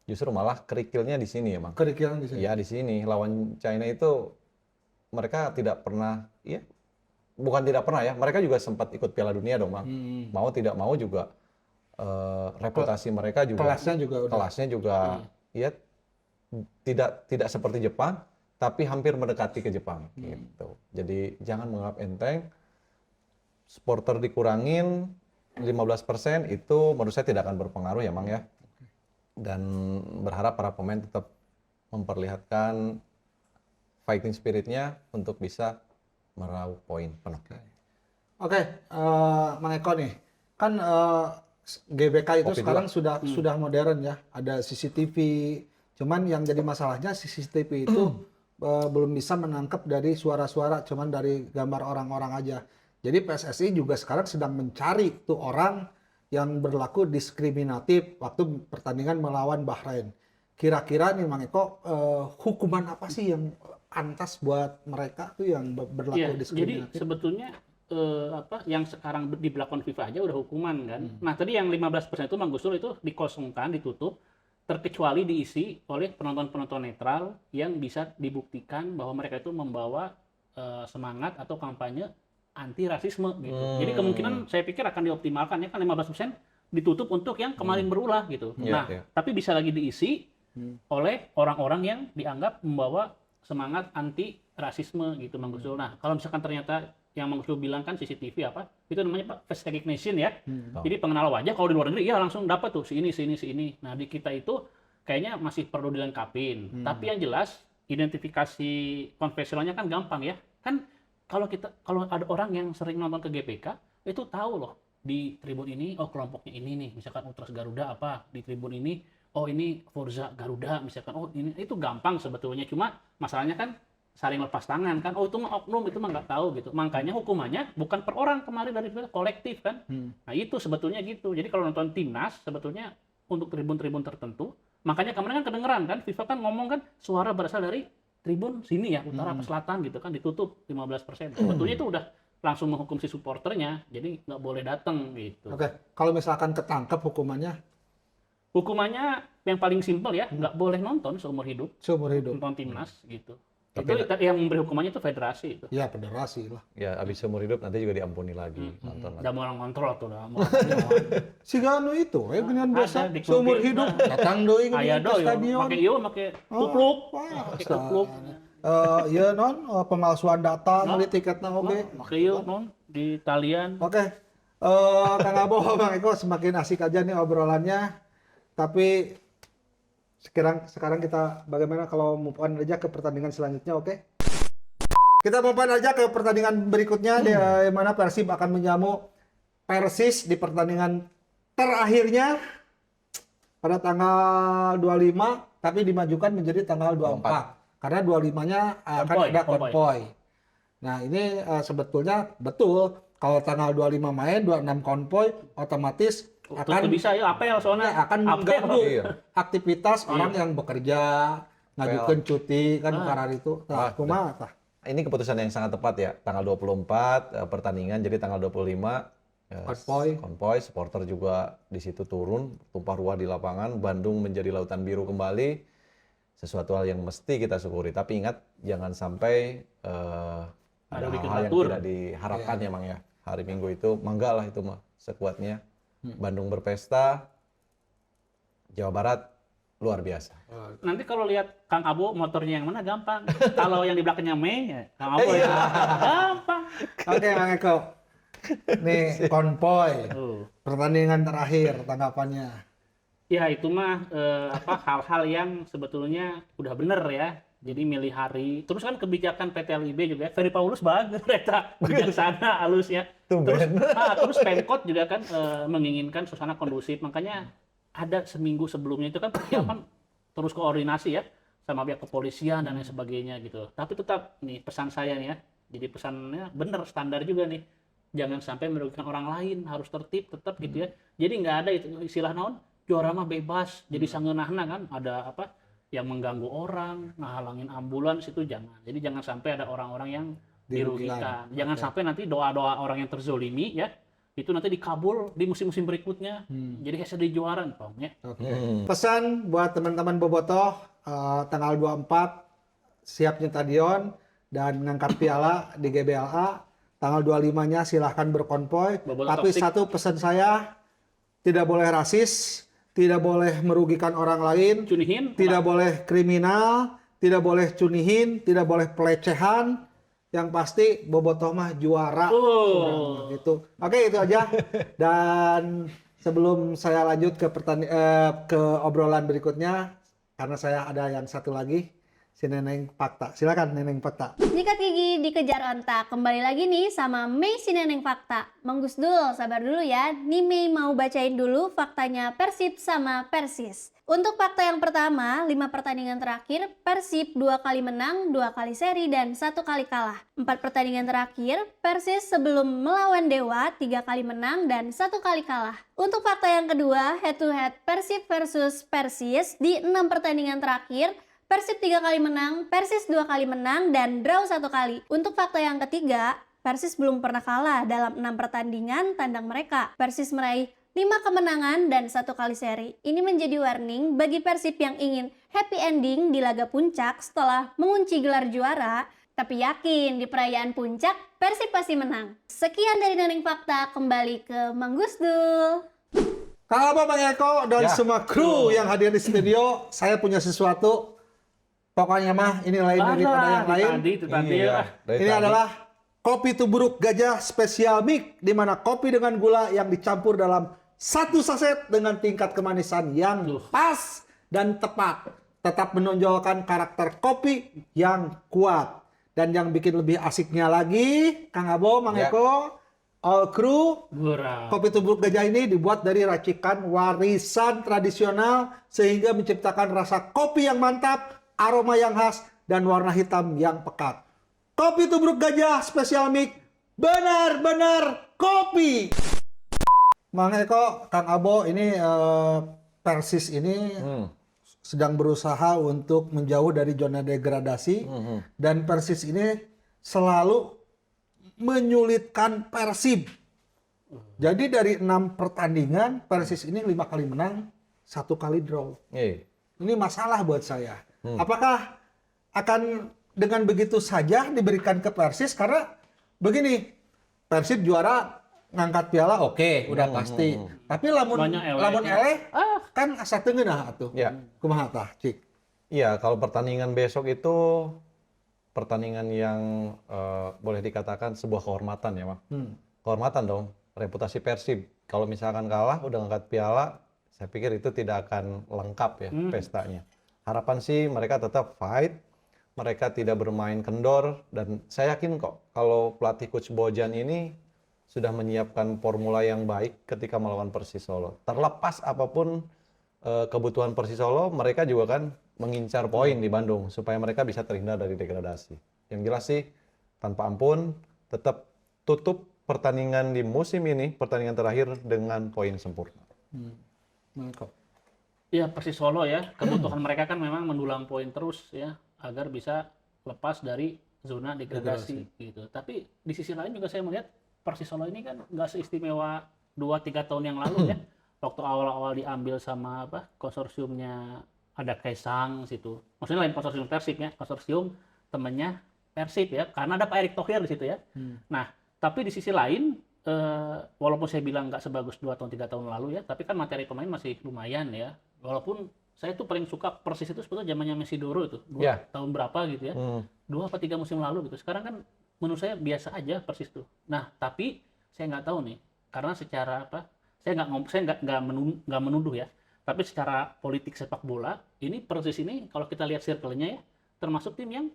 Speaker 1: Justru malah kerikilnya di sini ya, Bang.
Speaker 2: Kerikil di sini.
Speaker 1: Ya di sini lawan China itu mereka tidak pernah, ya bukan tidak pernah ya, mereka juga sempat ikut Piala Dunia dong, Bang. Mau tidak mau juga reputasi mereka juga
Speaker 2: Kelasnya juga udah.
Speaker 1: ya tidak seperti Jepang, tapi hampir mendekati ke Jepang gitu. Jadi jangan menganggap enteng. Supporter dikurangin 15% itu menurut saya tidak akan berpengaruh ya, Mang ya. Dan berharap para pemain tetap memperlihatkan fighting spiritnya untuk bisa meraup poin penuh.
Speaker 2: Oke, Mang Eko nih, kan GBK itu
Speaker 1: Kopi
Speaker 2: sekarang sudah modern ya, ada CCTV. Cuman yang jadi masalahnya CCTV itu belum bisa menangkap dari suara-suara, cuman dari gambar orang-orang aja. Jadi PSSI juga sekarang sedang mencari tuh orang yang berlaku diskriminatif waktu pertandingan melawan Bahrain. Kira-kira nih Mang Eko, hukuman apa sih yang pantas buat mereka tuh yang berlaku
Speaker 3: Iya, jadi
Speaker 2: diskriminatif?
Speaker 3: sebetulnya yang sekarang diberlakukan FIFA aja udah hukuman kan. Nah, tadi yang 15% itu Mang Gustul itu dikosongkan, ditutup, terkecuali diisi oleh penonton-penonton netral yang bisa dibuktikan bahwa mereka itu membawa semangat atau kampanye anti rasisme gitu. Jadi kemungkinan saya pikir akan dioptimalkan ya kan 15% ditutup untuk yang kemarin berulah gitu.
Speaker 1: Iya,
Speaker 3: Nah,
Speaker 1: iya.
Speaker 3: tapi bisa lagi diisi oleh orang-orang yang dianggap membawa semangat anti rasisme gitu Mang Gustul. Nah, kalau misalkan ternyata yang Mang Gustul bilang kan CCTV apa? Itu namanya Pak face recognition ya. Jadi pengenal wajah kalau di luar negeri ya langsung dapat tuh si ini. Nah, di kita itu kayaknya masih perlu dilengkapin. Tapi yang jelas identifikasi konvensionalnya kan gampang ya. Kan kalau ada orang yang sering nonton ke GPK itu tahu loh di tribun ini oh kelompoknya ini nih, misalkan Ultras Garuda apa, di tribun ini oh ini Forza Garuda misalkan, oh ini itu gampang sebetulnya, cuma masalahnya kan saling lepas tangan kan, oh itu mah oknum, itu mah nggak tahu gitu, makanya hukumannya bukan per orang kemarin dari kolektif kan. Nah itu sebetulnya gitu. Jadi kalau nonton timnas sebetulnya untuk tribun-tribun tertentu, makanya kemarin kan kedengeran kan FIFA kan ngomong kan suara berasal dari tribun sini ya, utara apa selatan gitu kan, ditutup 15%. Sebetulnya itu udah langsung menghukum si supporternya, jadi nggak boleh datang gitu.
Speaker 2: Oke, kalau misalkan ketangkep hukumannya
Speaker 3: Hukumannya yang paling simpel ya, nggak boleh nonton seumur hidup,
Speaker 2: seumur hidup.
Speaker 3: nonton timnas gitu.
Speaker 1: Tapi
Speaker 3: Itu yang memberi hukumannya itu federasi itu.
Speaker 2: Ya federasi lah.
Speaker 1: Ya, abis seumur hidup nanti juga diampuni lagi nonton lagi.
Speaker 3: Udah mau ngontrol tuh udah.
Speaker 2: Si Ganu itu, ginian biasa
Speaker 3: Ada di
Speaker 2: seumur
Speaker 3: klub
Speaker 2: hidup
Speaker 3: kita.
Speaker 2: datang deui
Speaker 3: Aya
Speaker 2: ke
Speaker 3: do
Speaker 2: stadion.
Speaker 3: pakai ieu make kupluk.
Speaker 2: Wah,
Speaker 3: Pakai kupluk.
Speaker 2: ya non pemalsuan data beli tiketnya oke.
Speaker 3: Pakai ieu non di talian.
Speaker 2: Oke. Kang Abo, Bang Eko semakin asik aja nih obrolannya. Tapi sekarang kita bagaimana kalau move on aja ke pertandingan selanjutnya, oke? Kita move on aja ke pertandingan berikutnya di mana Persib akan menjamu Persis di pertandingan terakhirnya pada tanggal 25 tapi dimajukan menjadi tanggal 24 karena 25-nya akan
Speaker 3: Konvoy,
Speaker 2: ada
Speaker 3: konvoy.
Speaker 2: konvoy. Nah, ini sebetulnya betul kalau tanggal 25 main, 26 konvoy otomatis
Speaker 3: Akan bisa ya apel soalnya
Speaker 2: akan
Speaker 3: apel.
Speaker 2: mengganggu
Speaker 1: Iya.
Speaker 2: aktivitas orang yang bekerja, ngajukan cuti kan karar itu. Nah,
Speaker 1: Ah,
Speaker 2: kumaha tah?
Speaker 1: Ini keputusan yang sangat tepat ya. Tanggal 24 pertandingan, jadi tanggal 25 konvoy, supporter juga di situ turun, tumpah ruah di lapangan, Bandung menjadi lautan biru kembali. Sesuatu hal yang mesti kita syukuri. Tapi ingat jangan sampai ada
Speaker 3: bikin
Speaker 1: hal yang
Speaker 3: batur.
Speaker 1: tidak diharapkan ya Mang ya. Hari Minggu itu mangga lah itu mah sekuatnya. Bandung berpesta, Jawa Barat luar biasa.
Speaker 3: Nanti kalau lihat Kang Abo motornya yang mana gampang. Kalau yang di belakangnya Mei, ya Kang Abo ya gampang.
Speaker 2: Oke, Bang Eko. Nih konvoy
Speaker 3: Tuh.
Speaker 2: pertandingan terakhir tanggapannya.
Speaker 3: Ya itu mah hal-hal yang sebetulnya udah bener ya. Jadi milih hari. Terus kan kebijakan PT LIB juga. Ferry Paulus bagus kereta bijaksana halusnya. Terus Pemkot juga kan menginginkan suasana kondusif. Makanya ada seminggu sebelumnya itu kan persiapan terus koordinasi ya sama pihak kepolisian dan lain sebagainya gitu. Tapi tetap nih pesan saya nih ya. Jadi pesannya bener standar juga nih. Jangan sampai merugikan orang lain, harus tertib tetap gitu ya. Jadi nggak ada itu istilah naon juara mah bebas. Jadi sangeunahna kan ada apa yang mengganggu orang, ngehalangin ambulans itu jangan. Jadi jangan sampai ada orang-orang yang dirugikan. Jangan sampai nanti doa-doa orang yang terzolimi ya itu nanti dikabul di musim-musim berikutnya. Jadi kayak sedih juara Pong ya.
Speaker 2: Pesan buat teman-teman Bobotoh tanggal 24 siap stadion dan ngangkat piala di GBLA. Tanggal 25-nya silahkan berkonvoy.
Speaker 3: Bobotoh
Speaker 2: Tapi
Speaker 3: toksik.
Speaker 2: satu pesan saya, tidak boleh rasis, tidak boleh merugikan orang lain,
Speaker 3: Cunihin
Speaker 2: tidak boleh kriminal, tidak boleh cunihin, tidak boleh pelecehan. Yang pasti Bobotoh mah juara.
Speaker 3: Oh.
Speaker 2: Gitu. Oke, itu aja. Dan sebelum saya lanjut ke obrolan berikutnya, karena saya ada yang satu lagi, si Neneng Fakta. Silakan Neneng Fakta.
Speaker 4: Nyikat gigi dikejar ontak. Kembali lagi nih sama Mei si Neneng Fakta. Mang Gusdul, sabar dulu ya. Nih Mei mau bacain dulu faktanya Persib sama Persis. Untuk fakta yang pertama, 5 pertandingan terakhir, Persib 2 kali menang, 2 kali seri, dan 1 kali kalah. 4 pertandingan terakhir, Persis sebelum melawan Dewa 3 kali menang dan 1 kali kalah. Untuk fakta yang kedua, head to head Persib versus Persis di 6 pertandingan terakhir, Persib 3 kali menang, Persis 2 kali menang, dan draw 1 kali. Untuk fakta yang ketiga, Persis belum pernah kalah dalam 6 pertandingan tandang mereka. Persis meraih 5 kemenangan dan 1 kali seri. Ini menjadi warning bagi Persib yang ingin happy ending di laga puncak setelah mengunci gelar juara, tapi yakin di perayaan puncak Persib pasti menang. Sekian dari Nening Fakta, kembali ke Mang Gusdul.
Speaker 2: Kang Abo, Bang Eko, dan
Speaker 1: Ya.
Speaker 2: semua kru yang hadir di studio, saya punya sesuatu. Pokoknya mah ini lain daripada yang lain.
Speaker 3: Itu tadi
Speaker 1: Iya,
Speaker 3: ya.
Speaker 1: dari
Speaker 2: Ini
Speaker 1: tadi.
Speaker 2: adalah kopi tubruk gajah spesial mix, di mana kopi dengan gula yang dicampur dalam satu saset dengan tingkat kemanisan yang pas dan tepat. Tetap menonjolkan karakter kopi yang kuat. Dan yang bikin lebih asiknya lagi, Kang Abo, Mang
Speaker 1: Ya.
Speaker 2: Eko, all crew,
Speaker 3: Gurau.
Speaker 2: kopi tubruk gajah ini dibuat dari racikan warisan tradisional sehingga menciptakan rasa kopi yang mantap, aroma yang khas, dan warna hitam yang pekat. Kopi tubruk gajah spesial mix, benar-benar kopi. Mang Eko, Kang Abo, ini Persis ini sedang berusaha untuk menjauh dari zona degradasi, dan Persis ini selalu menyulitkan Persib. Jadi dari 6 pertandingan, Persis ini 5 kali menang, 1 kali draw.
Speaker 1: Iya.
Speaker 2: Ini masalah buat saya. Apakah akan dengan begitu saja diberikan ke Persis? Karena begini, Persib juara ngangkat piala, oke, udah pasti. Tapi lamun
Speaker 3: Banyak eleh.
Speaker 2: lamun eleh, kan asa teu ngeunah atuh.
Speaker 1: Ya.
Speaker 2: Kumaha tah, Cik?
Speaker 1: Iya, kalau pertandingan besok itu pertandingan yang boleh dikatakan sebuah kehormatan ya, Mak. Kehormatan dong, reputasi Persib. Kalau misalkan kalah, udah ngangkat piala, saya pikir itu tidak akan lengkap ya pestanya. Harapan sih mereka tetap fight, mereka tidak bermain kendor, dan saya yakin kok kalau pelatih Coach Bojan ini sudah menyiapkan formula yang baik ketika melawan Persis Solo. Terlepas apapun kebutuhan Persis Solo, mereka juga kan mengincar poin di Bandung supaya mereka bisa terhindar dari degradasi. Yang jelas sih tanpa ampun tetap tutup pertandingan di musim ini, pertandingan terakhir dengan poin sempurna.
Speaker 2: Mangkok.
Speaker 3: Ya Persis Solo ya, kebutuhan mereka kan memang mendulang poin terus ya, agar bisa lepas dari zona degradasi gitu. Tapi di sisi lain juga saya melihat Persis Solo ini kan nggak seistimewa 2-3 tahun yang lalu ya. Waktu awal-awal diambil sama konsorsiumnya ada Kaisang situ. Maksudnya lain konsorsium Persib ya, konsorsium temennya Persib ya, karena ada Pak Erick Thohir di situ ya. Nah, tapi di sisi lain walaupun saya bilang nggak sebagus 2 tahun 3 tahun lalu ya, tapi kan materi pemain masih lumayan ya. Walaupun saya tuh paling suka Persis itu sebetulnya zamannya Messi Doro itu, tahun berapa gitu ya, 2 apa 3 musim lalu gitu. Sekarang kan menurut saya biasa aja Persis tuh. Nah tapi saya nggak tahu nih, karena secara saya nggak menuduh ya, tapi secara politik sepak bola ini Persis ini kalau kita lihat circle-nya ya, termasuk tim yang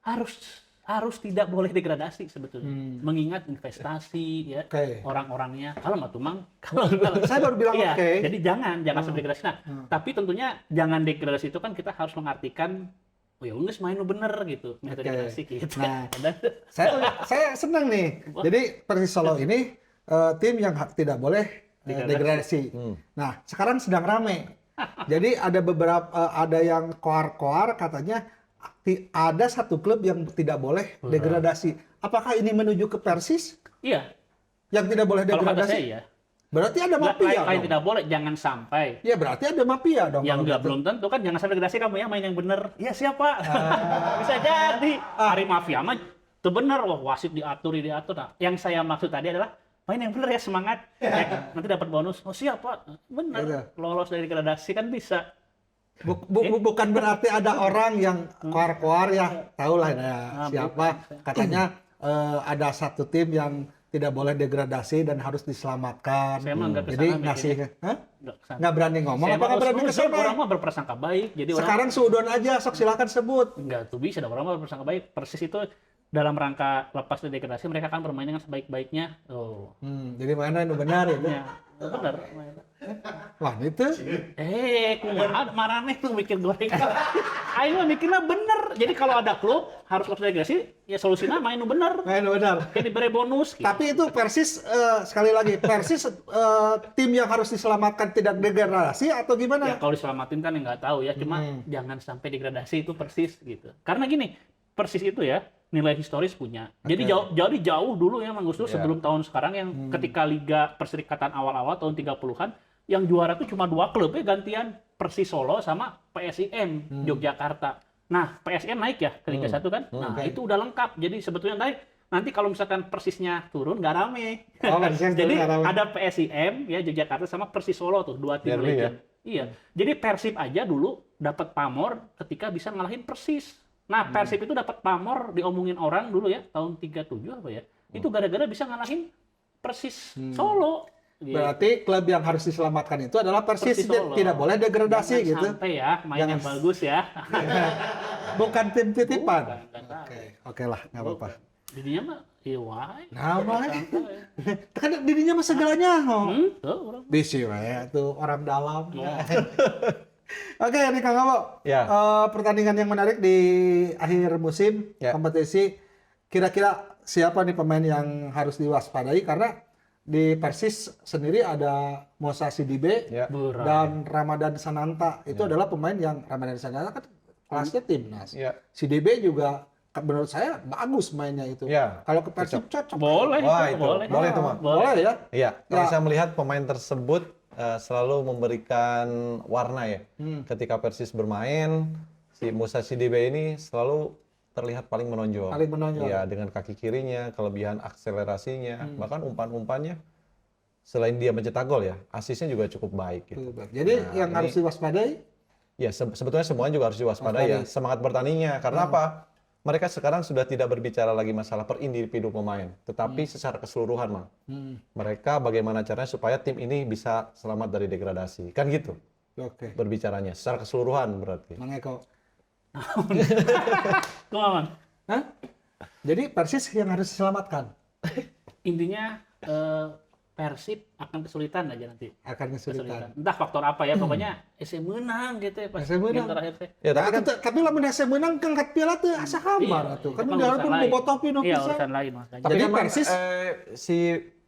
Speaker 3: harus tidak boleh degradasi sebetulnya, mengingat investasi ya, orang-orangnya. Kalau nggak tuh Mang, kalau
Speaker 2: Saya baru bilang
Speaker 3: iya,
Speaker 2: oke.
Speaker 3: jadi jangan sampai degradasi. Nah, tapi tentunya jangan degradasi itu kan kita harus mengartikan, oh ya udah main lu bener gitu, degradasi gitu.
Speaker 2: Nah,
Speaker 3: Dan
Speaker 2: saya senang nih. Jadi Persis Solo ini tim yang tidak boleh degradasi. Nah, sekarang sedang rame. Jadi ada beberapa ada yang koar-koar katanya ada satu klub yang tidak boleh degradasi. Apakah ini menuju ke Persis?
Speaker 3: iya,
Speaker 2: Yang tidak boleh
Speaker 3: kalau kata
Speaker 2: degradasi?
Speaker 3: saya ya,
Speaker 2: Berarti ada mafia
Speaker 3: lain
Speaker 2: dong.
Speaker 3: tidak boleh, jangan sampai.
Speaker 2: Ya berarti ada mafia dong.
Speaker 3: Yang
Speaker 2: kalau
Speaker 3: nggak
Speaker 2: gitu.
Speaker 3: belum tentu kan, jangan sampai degradasi kamu ya, main yang bener. Ya siapa? Bisa jadi hari mafia mah itu bener, wah wasit diatur. Nah, yang saya maksud tadi adalah main yang bener ya, semangat. Ya, nanti dapat bonus. Oh siapa? Bener.
Speaker 2: Gitu.
Speaker 3: Lolos dari degradasi kan bisa.
Speaker 2: Bukan berarti ada orang yang koar-koar ya, tahulah ya siapa. Katanya ada satu tim yang tidak boleh degradasi dan harus diselamatkan.
Speaker 3: Saya mah nggak kesana
Speaker 2: Jadi
Speaker 3: mikirnya.
Speaker 2: ngasih, hah?
Speaker 3: Nggak
Speaker 2: Berani ngomong
Speaker 3: Saya
Speaker 2: apa nggak
Speaker 3: mah
Speaker 2: berani
Speaker 3: harus
Speaker 2: kesana?
Speaker 3: orang mah berprasangka baik. Jadi orang
Speaker 2: Sekarang suudon aja, sok silakan sebut.
Speaker 3: nggak tuh bisa, ada orang mah berprasangka baik. Persis itu dalam rangka lepas dari degradasi mereka akan bermain dengan sebaik-baiknya. Oh.
Speaker 2: Jadi mana yang benar itu?
Speaker 3: Ya, benar.
Speaker 2: Wah itu.
Speaker 3: Kumaha marane tuh mikir goreng. Aing mah mikirnya bener bener. Jadi kalau ada klub harus lolos delegasi, ya solusinya main nu bener.
Speaker 2: Main benar.
Speaker 3: Kayak diberi bonus. Gitu.
Speaker 2: Tapi itu Persis sekali lagi Persis tim yang harus diselamatkan tidak degradasi atau
Speaker 3: Ya
Speaker 2: gimana?
Speaker 3: kalau diselamatin kan nggak tahu ya, cuma jangan sampai degradasi itu Persis gitu. Karena gini, Persis itu ya nilai historis punya. Jadi jauh dulu ya Mang Gus Dur sebelum tahun sekarang yang ketika Liga Perserikatan awal-awal tahun 30-an yang juara itu cuma 2 klub ya gantian Persis Solo sama PSIM Yogyakarta. Nah, PSM naik ya ke Liga 1 kan? Nah, itu udah lengkap. Jadi sebetulnya naik. Nanti kalau misalkan Persisnya turun nggak rame.
Speaker 2: Oh, Persisnya
Speaker 3: Jadi
Speaker 2: turun nggak rame.
Speaker 3: ada PSIM ya Yogyakarta sama Persis Solo tuh, 2 tim
Speaker 1: Derby
Speaker 3: legend. Iya. Jadi Persib aja dulu dapat pamor ketika bisa ngalahin Persis. Nah, Persib itu dapat pamor diomongin orang dulu ya, tahun 37 apa ya. Itu gara-gara bisa ngalahin Persis Solo. Gitu.
Speaker 2: Berarti klub yang harus diselamatkan itu adalah Persis,
Speaker 3: Persis Solo.
Speaker 2: tidak boleh degradasi
Speaker 3: Jangan
Speaker 2: gitu.
Speaker 3: sampai ya mainnya
Speaker 2: Jangan-
Speaker 3: bagus ya.
Speaker 2: Bukan tim titipan.
Speaker 3: Bukan, nggak tahu.
Speaker 2: Oke lah, nggak apa-apa.
Speaker 3: Didinya mah iya wae.
Speaker 2: Nah, Bang.
Speaker 3: Santai.
Speaker 2: Kan dirinya mah segalanya. Oh.
Speaker 3: Tuh, orang.
Speaker 2: Bisi we, tuh orang dalam. Oke, ini Kang Abo.
Speaker 1: Ya.
Speaker 2: Pertandingan yang menarik di akhir musim
Speaker 1: Ya.
Speaker 2: kompetisi. Kira-kira siapa nih pemain yang harus diwaspadai? Karena di Persis sendiri ada Mosa Sidibe
Speaker 1: Ya.
Speaker 3: Burak.
Speaker 2: dan Ramadan Sananta. Itu adalah pemain yang Ramadan Sananta kan kelasnya timnas.
Speaker 1: Ya.
Speaker 2: Sidibe juga menurut saya bagus mainnya itu.
Speaker 1: Ya.
Speaker 2: Kalau ke Persib cocok.
Speaker 3: Boleh,
Speaker 1: Wah,
Speaker 3: itu,
Speaker 1: itu.
Speaker 3: boleh.
Speaker 1: Boleh itu, Mak.
Speaker 2: Boleh ya.
Speaker 1: Iya, kalau
Speaker 2: Ya.
Speaker 1: saya melihat pemain tersebut selalu memberikan warna ya. Ketika Persis bermain, si Musa Sidibe ini selalu terlihat paling menonjol.
Speaker 2: Paling menonjol.
Speaker 1: Iya, dengan kaki kirinya, kelebihan akselerasinya, bahkan umpan-umpannya selain dia mencetak gol ya, asisnya juga cukup baik gitu.
Speaker 2: Jadi
Speaker 1: Nah,
Speaker 2: yang
Speaker 1: ini-
Speaker 2: harus diwaspadai
Speaker 1: Ya, sebetulnya semuanya juga harus diwaspadai ya. Semangat bertandingnya. Karena apa? Mereka sekarang sudah tidak berbicara lagi masalah per individu pemain, tetapi secara keseluruhan, Mang. Mereka bagaimana caranya supaya tim ini bisa selamat dari degradasi. Kan gitu
Speaker 2: Oke.
Speaker 1: berbicaranya. Secara keseluruhan berarti.
Speaker 2: Mang Eko.
Speaker 3: Kumaha,
Speaker 2: Hah? Jadi Persis yang harus diselamatkan
Speaker 3: intinya Persib akan kesulitan aja nanti.
Speaker 2: akan kesulitan.
Speaker 3: Entah faktor apa ya, pokoknya SC menang gitu ya pas
Speaker 2: SC menang.
Speaker 3: game terakhir teh.
Speaker 1: Ya, tapi
Speaker 2: Nah,
Speaker 1: kan
Speaker 2: tapi lamun saya menang ngangkat piala teh asa hambar atuh. Kan
Speaker 3: itu
Speaker 2: udah
Speaker 3: urusan
Speaker 2: pun
Speaker 3: lain.
Speaker 2: bobotoh pino
Speaker 3: Iya,
Speaker 2: pisan.
Speaker 3: urusan lain makanya.
Speaker 2: Tapi
Speaker 1: Jadi
Speaker 2: kan Persis
Speaker 1: si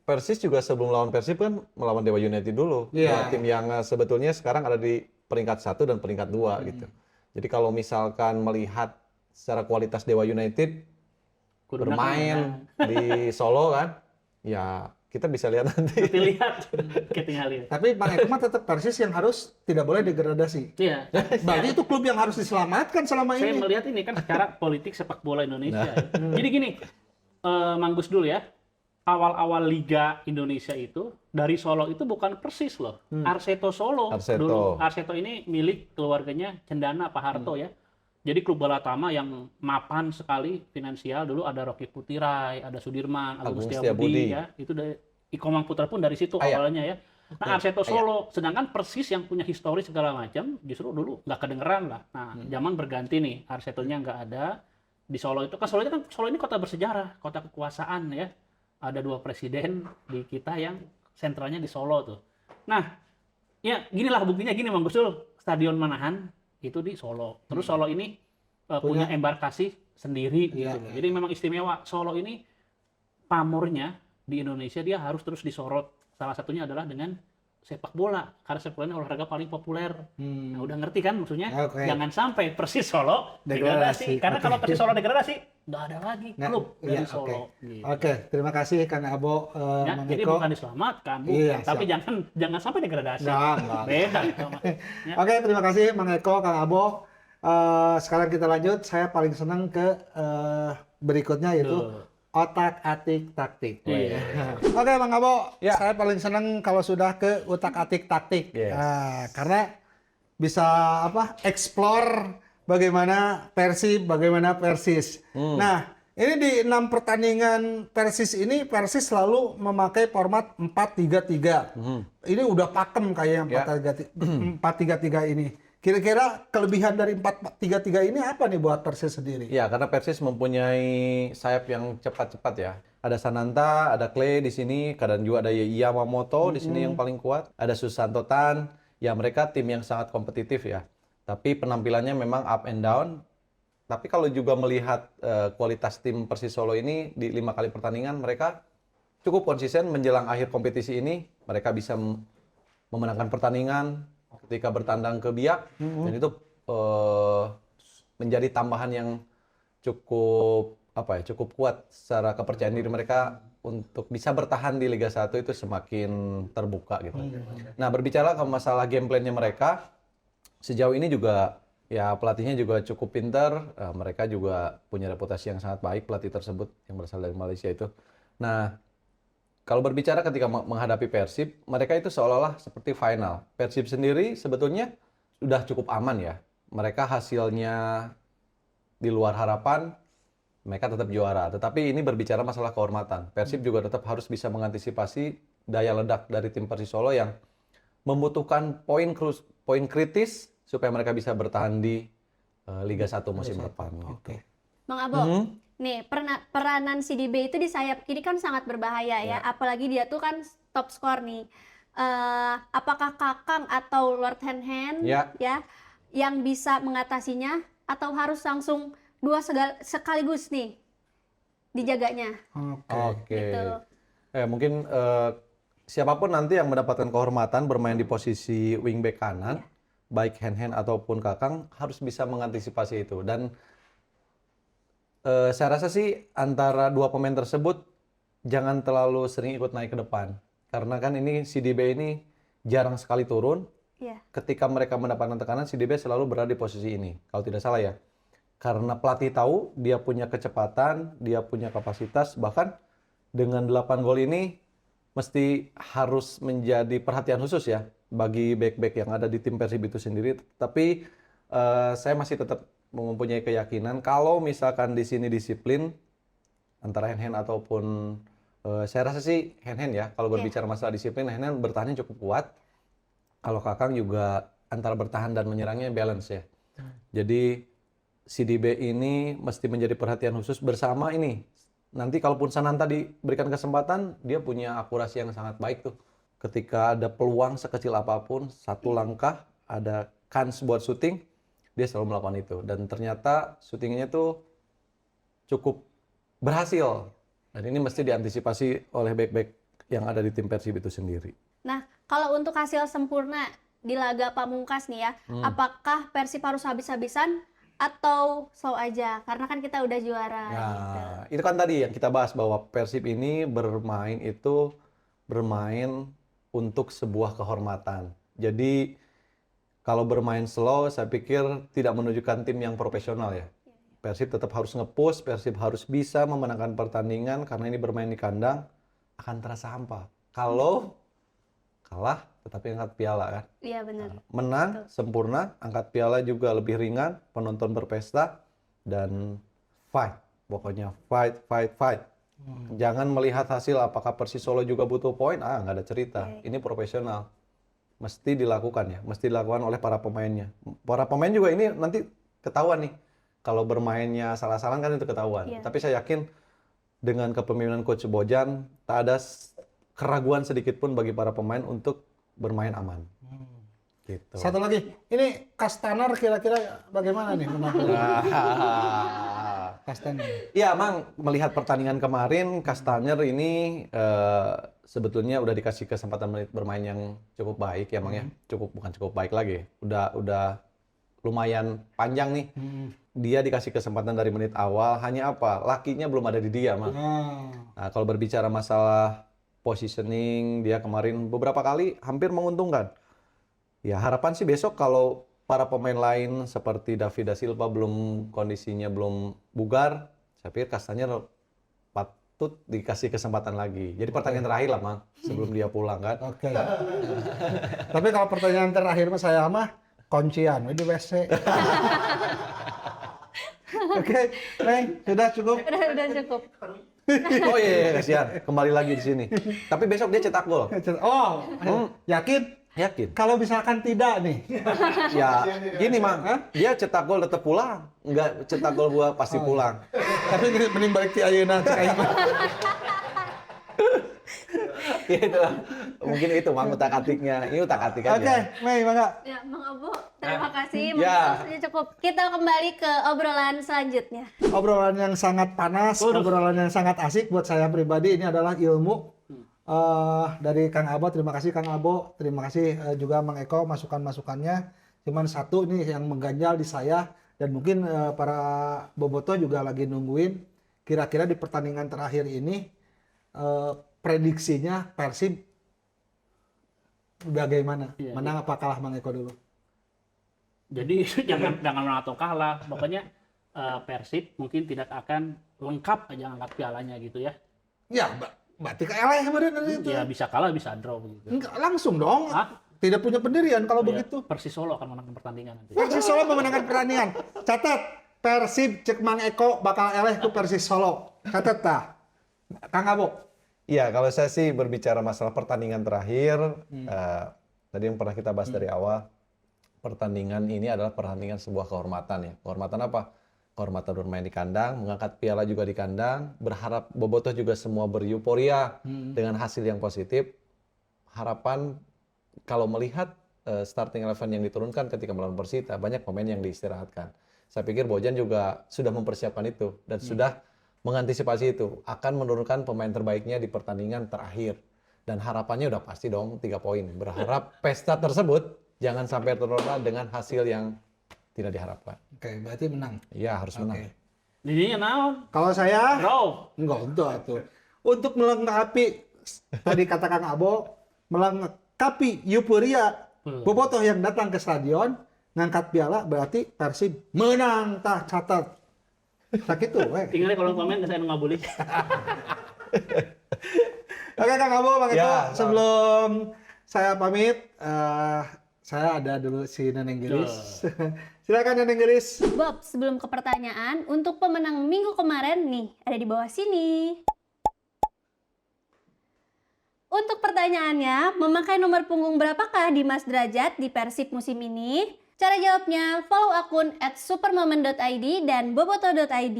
Speaker 1: Persis juga sebelum lawan Persib kan melawan Dewa United dulu.
Speaker 2: Iya.
Speaker 1: Dua tim yang sebetulnya sekarang ada di peringkat 1 dan peringkat 2 gitu. Jadi kalau misalkan melihat secara kualitas Dewa United
Speaker 3: Kuduna
Speaker 1: bermain di Solo kan, ya kita bisa lihat nanti.
Speaker 3: Nanti lihat, kita tinggal lihat.
Speaker 2: tapi Bang Eko mah tetap Persis yang harus tidak boleh degradasi.
Speaker 3: Iya.
Speaker 2: Berarti itu klub yang harus diselamatkan selama
Speaker 3: Saya
Speaker 2: ini.
Speaker 3: melihat ini kan secara politik sepak bola Indonesia. Ya. Jadi gini, Mang Gus dulu ya. Awal-awal Liga Indonesia itu dari Solo itu bukan Persis loh. Arseto Solo
Speaker 1: Arseto.
Speaker 3: dulu. Arseto ini milik keluarganya Cendana Pak Harto ya. Jadi klub bola Tama yang mapan sekali finansial dulu ada Rocky Putirai, ada Sudirman, Agung
Speaker 1: Agung
Speaker 3: Setiabudi
Speaker 1: Setiabudi.
Speaker 3: ya. Itu dari Ikomang Putra pun dari situ
Speaker 1: Aya.
Speaker 3: awalnya ya. Nah, Arseto Solo, sedangkan Persis yang punya histori segala macam justru dulu nggak kedengeran lah. Nah, zaman berganti nih, Arsetonya nggak ada. Di Solo itu kan Solo ini kota bersejarah, kota kekuasaan ya. Ada 2 presiden di kita yang sentralnya di Solo tuh. Nah, ya ginilah buktinya gini Mang Gusul, Stadion Manahan itu di Solo. Terus Solo ini punya embarkasi sendiri gitu
Speaker 2: Iya,
Speaker 3: loh. Jadi memang istimewa. Solo ini pamornya di Indonesia dia harus terus disorot. Salah satunya adalah dengan sepak bola. Karena sepak bola ini olahraga paling populer. Nah, udah ngerti kan maksudnya?
Speaker 2: Oke.
Speaker 3: Jangan sampai Persis Solo
Speaker 2: Degradasi.
Speaker 3: degradasi. Karena kalau Persis Solo degradasi, nggak ada lagi
Speaker 2: Nah,
Speaker 3: klub
Speaker 2: iya,
Speaker 3: dari Solo. Gitu.
Speaker 2: Oke, terima kasih Kang Abo
Speaker 3: Ya,
Speaker 2: Mang
Speaker 3: jadi
Speaker 2: Eko.
Speaker 3: bukan diselamatkan, bukan.
Speaker 2: Iya,
Speaker 3: Tapi
Speaker 2: siap.
Speaker 3: jangan sampai degradasi.
Speaker 2: Enggak.
Speaker 3: Beda itu mah. Ya.
Speaker 2: Oke, terima kasih Mang Eko, Kang Abo. Sekarang kita lanjut. Saya paling senang ke berikutnya yaitu
Speaker 3: Tuh.
Speaker 2: otak-atik taktik.
Speaker 3: Iya.
Speaker 2: Oke, Bang Abo.
Speaker 1: Ya.
Speaker 2: Saya paling senang kalau sudah ke otak-atik taktik.
Speaker 1: Yes.
Speaker 2: Karena bisa explore bagaimana Persib, bagaimana Persis. Nah, ini di 6 pertandingan Persis ini Persis selalu memakai format 4-3-3. Ini udah pakem kayak yang 4-3-3 ini. Kira-kira kelebihan dari 4-3-3 ini apa nih buat Persis sendiri?
Speaker 1: Ya, karena Persis mempunyai sayap yang cepat-cepat ya. Ada Sananta, ada Clay di sini, kadang juga ada Yamamoto di sini yang paling kuat. Ada Susanto Tan. Ya, mereka tim yang sangat kompetitif ya. Tapi penampilannya memang up and down. Tapi kalau juga melihat kualitas tim Persis Solo ini di 5 kali pertandingan, mereka cukup konsisten menjelang akhir kompetisi ini. Mereka bisa memenangkan pertandingan ketika bertandang ke Biak, dan itu menjadi tambahan yang cukup cukup kuat secara kepercayaan diri mereka untuk bisa bertahan di Liga 1 itu semakin terbuka gitu. Nah, berbicara ke masalah game plan-nya mereka, sejauh ini juga ya pelatihnya juga cukup pintar, mereka juga punya reputasi yang sangat baik pelatih tersebut yang berasal dari Malaysia itu. Nah, kalau berbicara ketika menghadapi Persib, mereka itu seolah-olah seperti final. Persib sendiri sebetulnya sudah cukup aman ya. Mereka hasilnya di luar harapan, mereka tetap juara. Tetapi ini berbicara masalah kehormatan. Persib juga tetap harus bisa mengantisipasi daya ledak dari tim Persis Solo yang membutuhkan poin kritis supaya mereka bisa bertahan di Liga 1 musim depan. Gitu.
Speaker 4: Bang Abo, nih peranan CDB itu di sayap kiri kan sangat berbahaya ya. Apalagi dia tuh kan top skor nih. Apakah Kakang atau Lord Hen ya yang bisa mengatasinya atau harus langsung dua sekaligus nih dijaganya?
Speaker 1: Oke.
Speaker 4: Gitu.
Speaker 1: Mungkin siapapun nanti yang mendapatkan kehormatan bermain di posisi wingback kanan, baik Hen ataupun Kakang harus bisa mengantisipasi itu. Dan saya rasa sih antara dua pemain tersebut jangan terlalu sering ikut naik ke depan. Karena kan ini CDB ini jarang sekali turun. Ketika mereka mendapatkan tekanan, CDB selalu berada di posisi ini. Kalau tidak salah ya. Karena pelatih tahu dia punya kecepatan, dia punya kapasitas, bahkan dengan 8 gol ini mesti harus menjadi perhatian khusus ya bagi back-back yang ada di tim Persib itu sendiri. Tapi saya masih tetap mempunyai keyakinan kalau misalkan di sini disiplin antara Hen ataupun saya rasa sih Hen ya. Kalau berbicara masalah disiplin, Hen bertahannya cukup kuat. Kalau Kakang juga antara bertahan dan menyerangnya balance ya. Jadi CDB ini mesti menjadi perhatian khusus bersama ini. Nanti kalaupun Sananta diberikan kesempatan, dia punya akurasi yang sangat baik tuh. Ketika ada peluang sekecil apapun, satu langkah, ada kans buat syuting, dia selalu melakukan itu. Dan ternyata syutingnya tuh cukup berhasil. Dan ini mesti diantisipasi oleh back-back yang ada di tim Persib itu sendiri.
Speaker 4: Nah, kalau untuk hasil sempurna di laga pamungkas nih ya, apakah Persib harus habis-habisan atau slow aja? Karena kan kita udah juara.
Speaker 1: Nah,
Speaker 4: gitu.
Speaker 1: itu kan tadi yang kita bahas bahwa Persib ini bermain untuk sebuah kehormatan. Jadi kalau bermain slow, saya pikir tidak menunjukkan tim yang profesional ya. Persib tetap harus nge-push, Persib harus bisa memenangkan pertandingan karena ini bermain di kandang akan terasa hampa. Kalau kalah tetapi angkat piala kan.
Speaker 4: Iya benar.
Speaker 1: Menang sempurna, angkat piala juga lebih ringan, penonton berpesta dan fight. Pokoknya fight. Jangan melihat hasil apakah Persis Solo juga butuh poin, nggak ada cerita. Ini profesional. Mesti dilakukan ya, mesti dilakukan oleh para pemainnya. Para pemain juga ini nanti ketahuan nih. Kalau bermainnya salah-salah kan itu ketahuan. Tapi saya yakin dengan kepemimpinan Coach Bojan, tak ada keraguan sedikit pun bagi para pemain untuk bermain aman. Gitu.
Speaker 2: Satu lagi, ini Kastaner kira-kira bagaimana nih menurut Kastaner?
Speaker 1: Iya, Mang, melihat pertandingan kemarin, Kastaner ini sebetulnya udah dikasih kesempatan menit bermain yang cukup baik ya, Mang ya. Bukan cukup baik lagi. Udah lumayan panjang nih. Dia dikasih kesempatan dari menit awal, hanya apa? Lakinya belum ada di dia, Mang. Nah, kalau berbicara masalah positioning, dia kemarin beberapa kali hampir menguntungkan. Ya, harapan sih besok kalau para pemain lain seperti David da Silva kondisinya belum bugar, saya pikir Kastaner patut dikasih kesempatan lagi. Jadi pertandingan terakhir lah, Mang, sebelum dia pulang kan.
Speaker 2: Oke. Tapi kalau pertanyaan terakhir saya kuncian di WC. Oke, Neng, sudah cukup.
Speaker 4: Udah cukup.
Speaker 1: Oh iya, kasihan. Kembali lagi di sini. Tapi besok dia cetak gol.
Speaker 2: Oh, yakin?
Speaker 1: Yakin.
Speaker 2: Kalau misalkan tidak nih.
Speaker 1: Ya, gini Mang, dia cetak gol tetap pulang. Enggak cetak gol gua pasti pulang.
Speaker 2: Tapi mending balik ti ayeuna cek aing.
Speaker 1: Gitu. Mungkin itu Mang utak-atiknya. Ini utak-atik aja.
Speaker 2: Oke, Mei, Bangga.
Speaker 4: Ya, Bang Abo, Terima kasih,
Speaker 1: Ya.
Speaker 4: waktunya cukup. Kita kembali ke obrolan selanjutnya.
Speaker 2: Obrolan yang sangat panas, obrolan yang sangat asik buat saya pribadi ini adalah ilmu dari Kang Abo. Terima kasih Kang Abo, terima kasih juga Mang Eko masukan-masukannya. Cuman satu nih yang mengganjal di saya dan mungkin para bobotoh juga lagi nungguin kira-kira di pertandingan terakhir ini prediksinya Persib bagaimana?
Speaker 3: Iya.
Speaker 2: Menang apa kalah Mang Eko dulu?
Speaker 3: Jadi jangan menang atau kalah. Pokoknya Persib mungkin tidak akan lengkap aja angkat pialanya gitu ya.
Speaker 2: Ya, berarti kalah kemarin itu.
Speaker 3: Ya bisa kalah bisa draw begitu.
Speaker 2: Enggak, langsung dong.
Speaker 3: Hah?
Speaker 2: Tidak punya pendirian kalau
Speaker 3: Ya,
Speaker 2: begitu.
Speaker 3: Persis Solo akan menangkan pertandingan nanti.
Speaker 2: Persis Solo memenangkan pertandingan. Catat, Persib cek Mang Eko bakal eleh ku Persis Solo. Catat tah. Kang Abo.
Speaker 1: Iya, kalau saya sih berbicara masalah pertandingan terakhir, tadi yang pernah kita bahas dari awal, pertandingan ini adalah pertandingan sebuah kehormatan ya. Kehormatan apa? Kehormatan bermain di kandang, mengangkat piala juga di kandang, berharap bobotoh juga semua beryuforia dengan hasil yang positif. Harapan kalau melihat starting eleven yang diturunkan ketika melawan Persita, banyak pemain yang diistirahatkan. Saya pikir Bojan juga sudah mempersiapkan itu dan sudah mengantisipasi itu, akan menurunkan pemain terbaiknya di pertandingan terakhir. Dan harapannya udah pasti dong 3 poin. Berharap pesta tersebut jangan sampai ternoda dengan hasil yang tidak diharapkan.
Speaker 2: Oke, berarti menang.
Speaker 1: Iya, harus menang.
Speaker 2: Oke.
Speaker 3: Jadinya naon?
Speaker 2: Kalau saya
Speaker 3: Draw.
Speaker 2: enggak untuk atuh. Untuk melengkapi tadi kata Kang Abo, melengkapi euforia bobotoh yang datang ke stadion ngangkat piala berarti Persib menang tah catat. Sakit tuh, weh.
Speaker 3: Tinggal di kolom komen saya nggak boleh.
Speaker 2: Oke Kang Abo, Bang Eko,
Speaker 1: Ya,
Speaker 2: sebelum saya pamit, saya ada dulu si Neneng Geris. Silakan Neneng Geris.
Speaker 4: Bob, sebelum ke pertanyaan, untuk pemenang minggu kemarin nih, ada di bawah sini. Untuk pertanyaannya, memakai nomor punggung berapakah Dimas Derajat di Persib musim ini? Cara jawabnya, follow akun @supermomen.id dan boboto.id.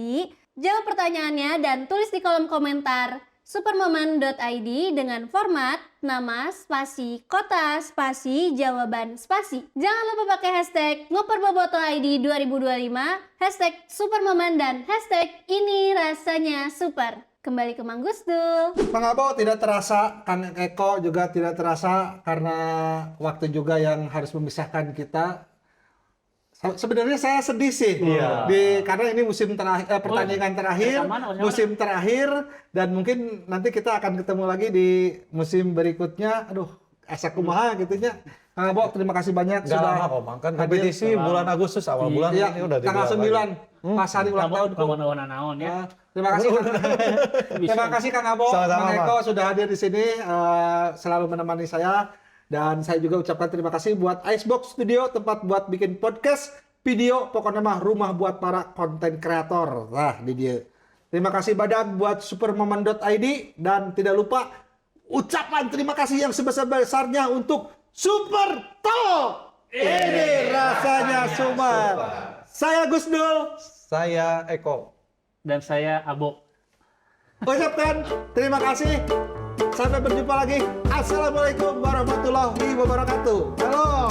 Speaker 4: Jawab pertanyaannya dan tulis di kolom komentar supermomen.id dengan format nama, spasi, kota, spasi, jawaban, spasi. Jangan lupa pakai hashtag ngoperboboto.id 2025, hashtag supermomen dan hashtag ini rasanya super. Kembali ke Mang Gusdul.
Speaker 2: Bang Abo tidak terasa, Kang Eko juga tidak terasa karena waktu juga yang harus memisahkan kita. Sebenarnya saya sedih sih,
Speaker 1: Iya.
Speaker 2: karena ini musim terakhir, pertandingan terakhir, musim terakhir, dan mungkin nanti kita akan ketemu lagi di musim berikutnya. Aduh, asa kumaha gitunya. Kang Abo, terima kasih banyak
Speaker 1: Nggak
Speaker 2: sudah
Speaker 1: lama kok, Mang. Kan
Speaker 2: hadir.
Speaker 1: kompetisi bulan Agustus, awal bulan
Speaker 2: Iya,
Speaker 1: ini udah
Speaker 2: tanggal
Speaker 1: digelar
Speaker 2: 9,
Speaker 1: lagi.
Speaker 2: pas hari ulang tahun.
Speaker 3: Kawan-kawan naon ya.
Speaker 2: Terima kasih, terima kasih Kang Abo,
Speaker 1: Sama-sama,
Speaker 2: Kang Eko sudah hadir di sini, selalu menemani saya. Dan saya juga ucapkan terima kasih buat Icebox Studio, tempat buat bikin podcast, video, pokoknya mah rumah buat para konten kreator. Nah, di dia. Terima kasih Badag buat supermomen.id dan tidak lupa ucapan terima kasih yang sebesar-besarnya untuk Super Talk. Ini rasanya Sumar. Saya Gusdul.
Speaker 1: Saya Eko.
Speaker 3: Dan saya Abo.
Speaker 2: Ucapkan terima kasih. Sampai berjumpa lagi. Assalamualaikum warahmatullahi wabarakatuh. Halo.